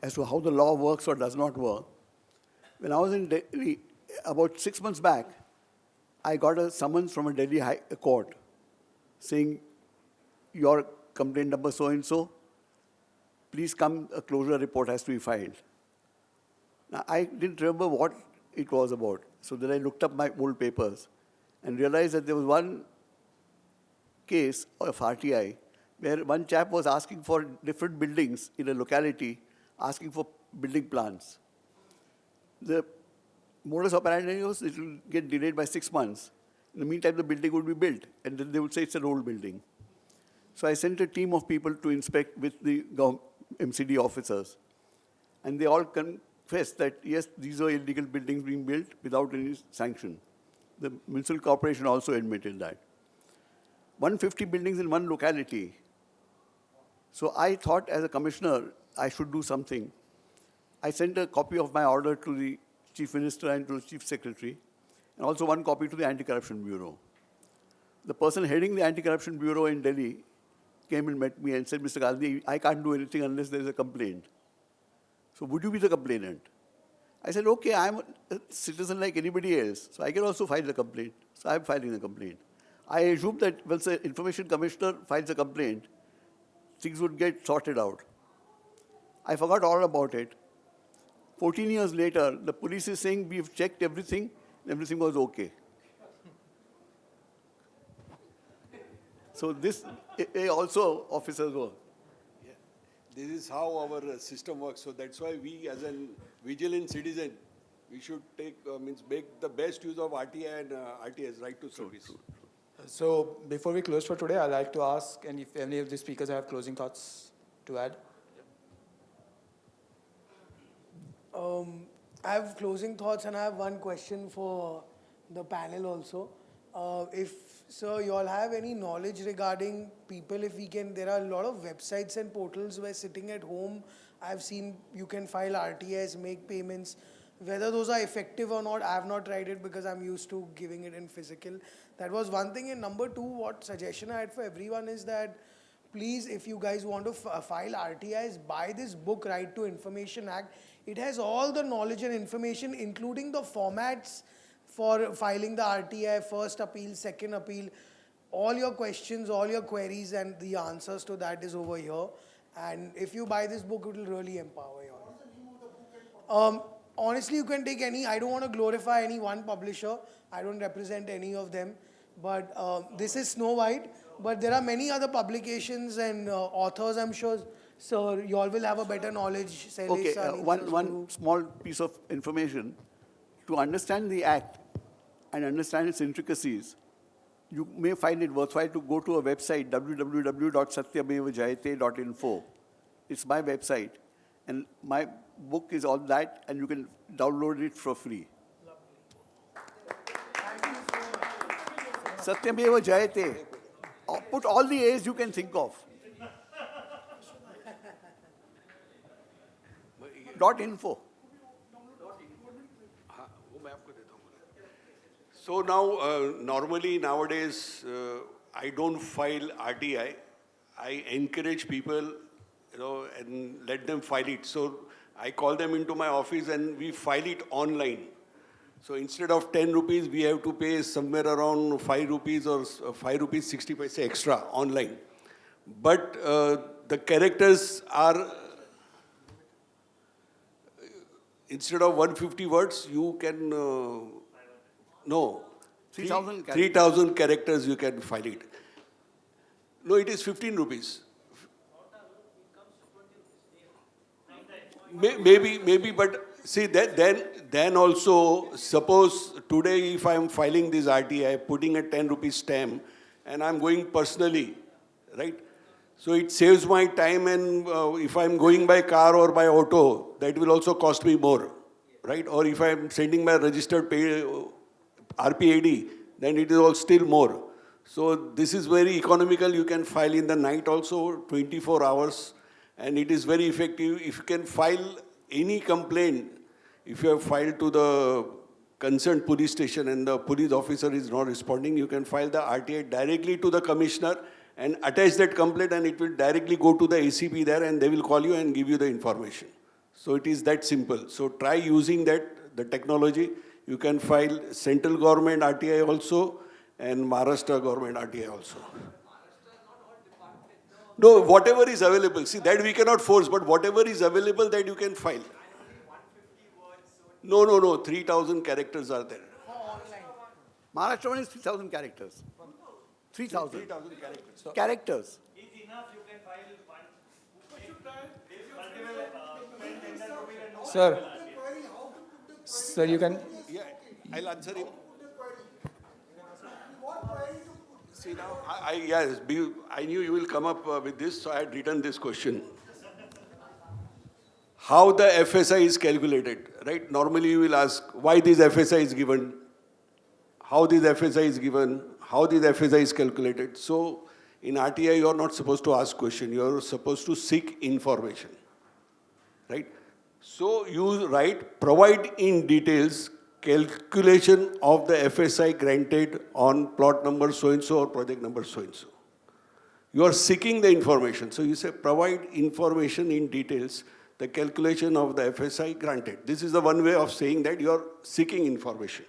as to how the law works or does not work. When I was in Delhi, about 6 months back, I got a summons from a Delhi High Court saying, your complaint number so-and-so, please come, a closure report has to be filed. Now, I didn't remember what it was about. So then I looked up my old papers and realized that there was one case of RTI where one chap was asking for different buildings in a locality, asking for building plans. The modus operandi was it will get delayed by 6 months. In the meantime, the building would be built, and then they would say it's an old building. So I sent a team of people to inspect with the MCD officers, and they all confessed that, yes, these are illegal buildings being built without any sanction. The municipal corporation also admitted that. 150 buildings in one locality. So I thought as a commissioner, I should do something. I sent a copy of my order to the Chief Minister and to the Chief Secretary, and also one copy to the Anti-Corruption Bureau. The person heading the Anti-Corruption Bureau in Delhi came and met me and said, Mr. Gandhi, I can't do anything unless there is a complaint. So would you be the complainant? I said, okay, I'm a citizen like anybody else, so I can also file the complaint. So I'm filing the complaint. I assumed that once the Information Commissioner files a complaint, things would get sorted out. I forgot all about it. 14 years later, the police is saying we've checked everything, everything was okay. So this also officers work. Yeah. This is how our system works. So that's why we as a vigilant citizen, we should make the best use of RTI and RTI's right to service. So before we close for today, I'd like to ask and if any of the speakers have closing thoughts to add. I have closing thoughts and I have one question for the panel also. If, sir, you all have any knowledge regarding people, if we can, there are a lot of websites and portals where sitting at home, I've seen you can file RTIs, make payments. Whether those are effective or not, I have not tried it because I'm used to giving it in physical. That was one thing. And number two, what suggestion I had for everyone is that please, if you guys want to file RTIs, buy this book, Right to Information Act. It has all the knowledge and information, including the formats for filing the RTI, first appeal, second appeal. All your questions, all your queries and the answers to that is over here. And if you buy this book, it will really empower you. Honestly, you can take any. I don't want to glorify any one publisher. I don't represent any of them. But this is Snow White. But there are many other publications and authors, I'm sure. Sir, you all will have a better knowledge. Okay, one small piece of information. To understand the Act and understand its intricacies, you may find it worthwhile to go to a website, www.satyamevajayate.info. It's my website. And my book is on that, and you can download it for free. Satyameva Jayate. Put all the A's you can think of. .info. So now, normally nowadays, I don't file RTI. I encourage people, and let them file it. So I call them into my office and we file it online. So instead of 10 rupees, we have to pay somewhere around 5 rupees or 5 rupees 60 paise extra online. But the characters are, instead of 150 words, you can, 3,000 characters you can file it. No, it is 15 rupees. Maybe, but see, then also, suppose today if I'm filing this RTI, putting a 10 rupees stamp, and I'm going personally, right? So it saves my time, and if I'm going by car or by auto, that will also cost me more, right? Or if I'm sending my registered RPAD, then it is all still more. So this is very economical. You can file in the night also, 24 hours. And it is very effective. If you can file any complaint, if you have filed to the concerned police station and the police officer is not responding, you can file the RTI directly to the commissioner and attach that complaint, and it will directly go to the ACP there, and they will call you and give you the information. So it is that simple. So try using that, the technology. You can file central government RTI also and Maharashtra government RTI also. No, whatever is available. See, that we cannot force, but whatever is available that you can file. No, 3,000 characters are there. Maharashtra one is 3,000 characters. 3,000. 3,000 characters. Characters. It's enough, you can file one. Sir, you can. Yeah, I'll answer him. See now, I knew you will come up with this, so I had written this question. How the FSI is calculated, right? Normally you will ask why this FSI is given, how this FSI is given, how this FSI is calculated. So in RTI, you are not supposed to ask question. You are supposed to seek information, right? So you write, provide in details calculation of the FSI granted on plot number so-and-so or project number so-and-so. You are seeking the information. So you say, provide information in details, the calculation of the FSI granted. This is the one way of saying that you are seeking information.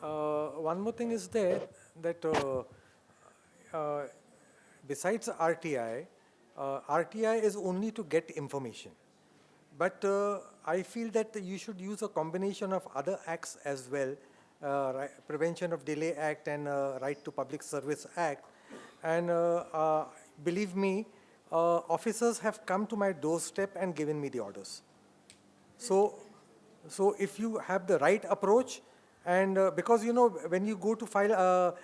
One more thing is there, that besides RTI, RTI is only to get information. But I feel that you should use a combination of other acts as well, Prevention of Delay Act and Right to Public Service Act. And believe me, officers have come to my doorstep and given me the orders. So if you have the right approach, and because when you go to file a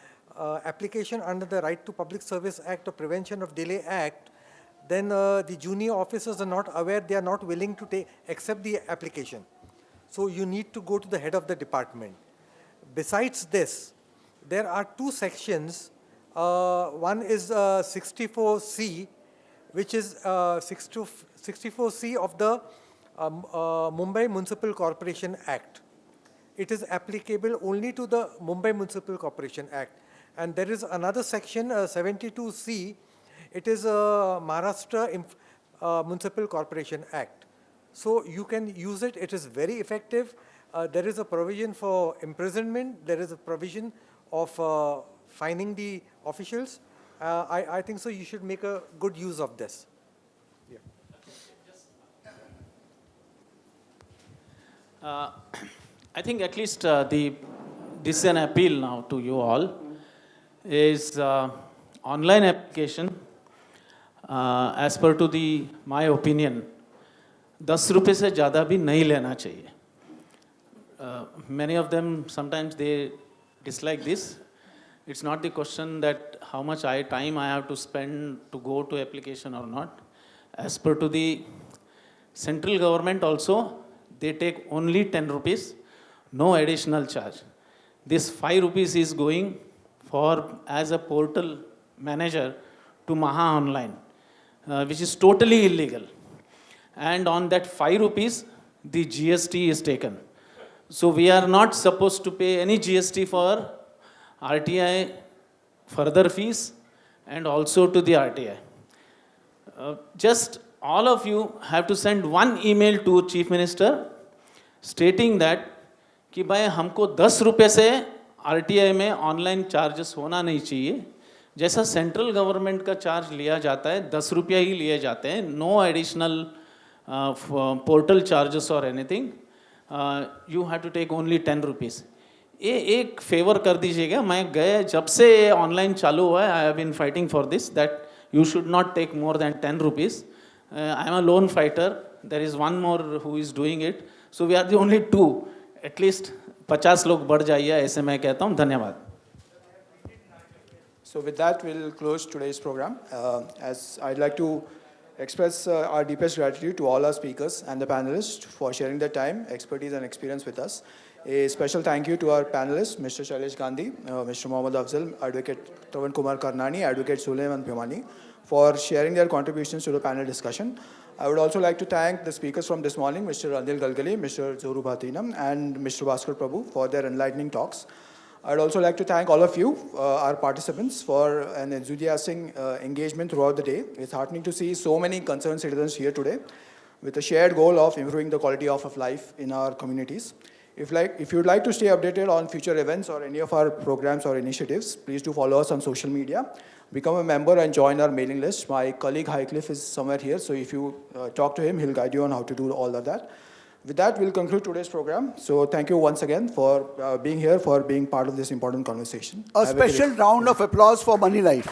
application under the Right to Public Service Act or Prevention of Delay Act, then the junior officers are not aware, they are not willing to accept the application. So you need to go to the head of the department. Besides this, there are two sections. One is 64C, which is 64C of the Mumbai Municipal Corporation Act. It is applicable only to the Mumbai Municipal Corporation Act. And there is another section, 72C. It is Maharashtra Municipal Corporation Act. So you can use it. It is very effective. There is a provision for imprisonment. There is a provision of fining the officials. I think so you should make a good use of this. Yeah. I think at least this is an appeal now to you all, is online application, as per to my opinion, 10 रुपए से ज़्यादा भी नहीं लेना चाहिए. Many of them, sometimes they dislike this. It's not the question that how much time I have to spend to go to application or not. As per to the central government also, they take only 10 rupees, no additional charge. This 5 rupees is going for as a portal manager to Maha Online, which is totally illegal. And on that 5 rupees, the GST is taken. So we are not supposed to pay any GST for RTI further fees and also to the RTI. Just all of you have to send one email to Chief Minister stating that कि भाई हमको 10 रुपए से RTI में online charges होना नहीं चाहिए. जैसा सेंट्रल गवर्नमेंट का चार्ज लिया जाता है 10 रुपया ही लिए जाते हैं, नो एडिशनल पोर्टल चार्जेस और anything. You have to take only 10 rupees. ये एक फेवर कर दीजिएगा. मैं गए जब से ऑनलाइन चालू हुआ है, I have been fighting for this that you should not take more than 10 rupees. I am a lone fighter. There is one more who is doing it. So we are the only 2. At least 50 लोग बढ़ जाइए, ऐसे मैं कहता हूँ. धन्यवाद. So with that, we'll close today's program. As I'd like to express our deepest gratitude to all our speakers and the panelists for sharing their time, expertise and experience with us. A special thank you to our panelists, Mr. Shailesh Gandhi, Mr. Mohammad Afzal, Advocate Travan Kumar Karnani, Advocate Sulaiman Bhimani, for sharing their contributions to the panel discussion. I would also like to thank the speakers from this morning, Mr. Anil Galgali, Mr. Zoru Bhatinam, and Mr. Bhaskar Prabhu for their enlightening talks. I'd also like to thank all of you, our participants, for an enthusiastic engagement throughout the day. It's heartening to see so many concerned citizens here today with a shared goal of improving the quality of life in our communities. If you'd like to stay updated on future events or any of our programs or initiatives, please do follow us on social media. Become a member and join our mailing list. My colleague Highcliffe is somewhere here, so if you talk to him, he'll guide you on how to do all of that. With that, we'll conclude today's program. So thank you once again for being here, for being part of this important conversation. A special round of applause for Moneylife.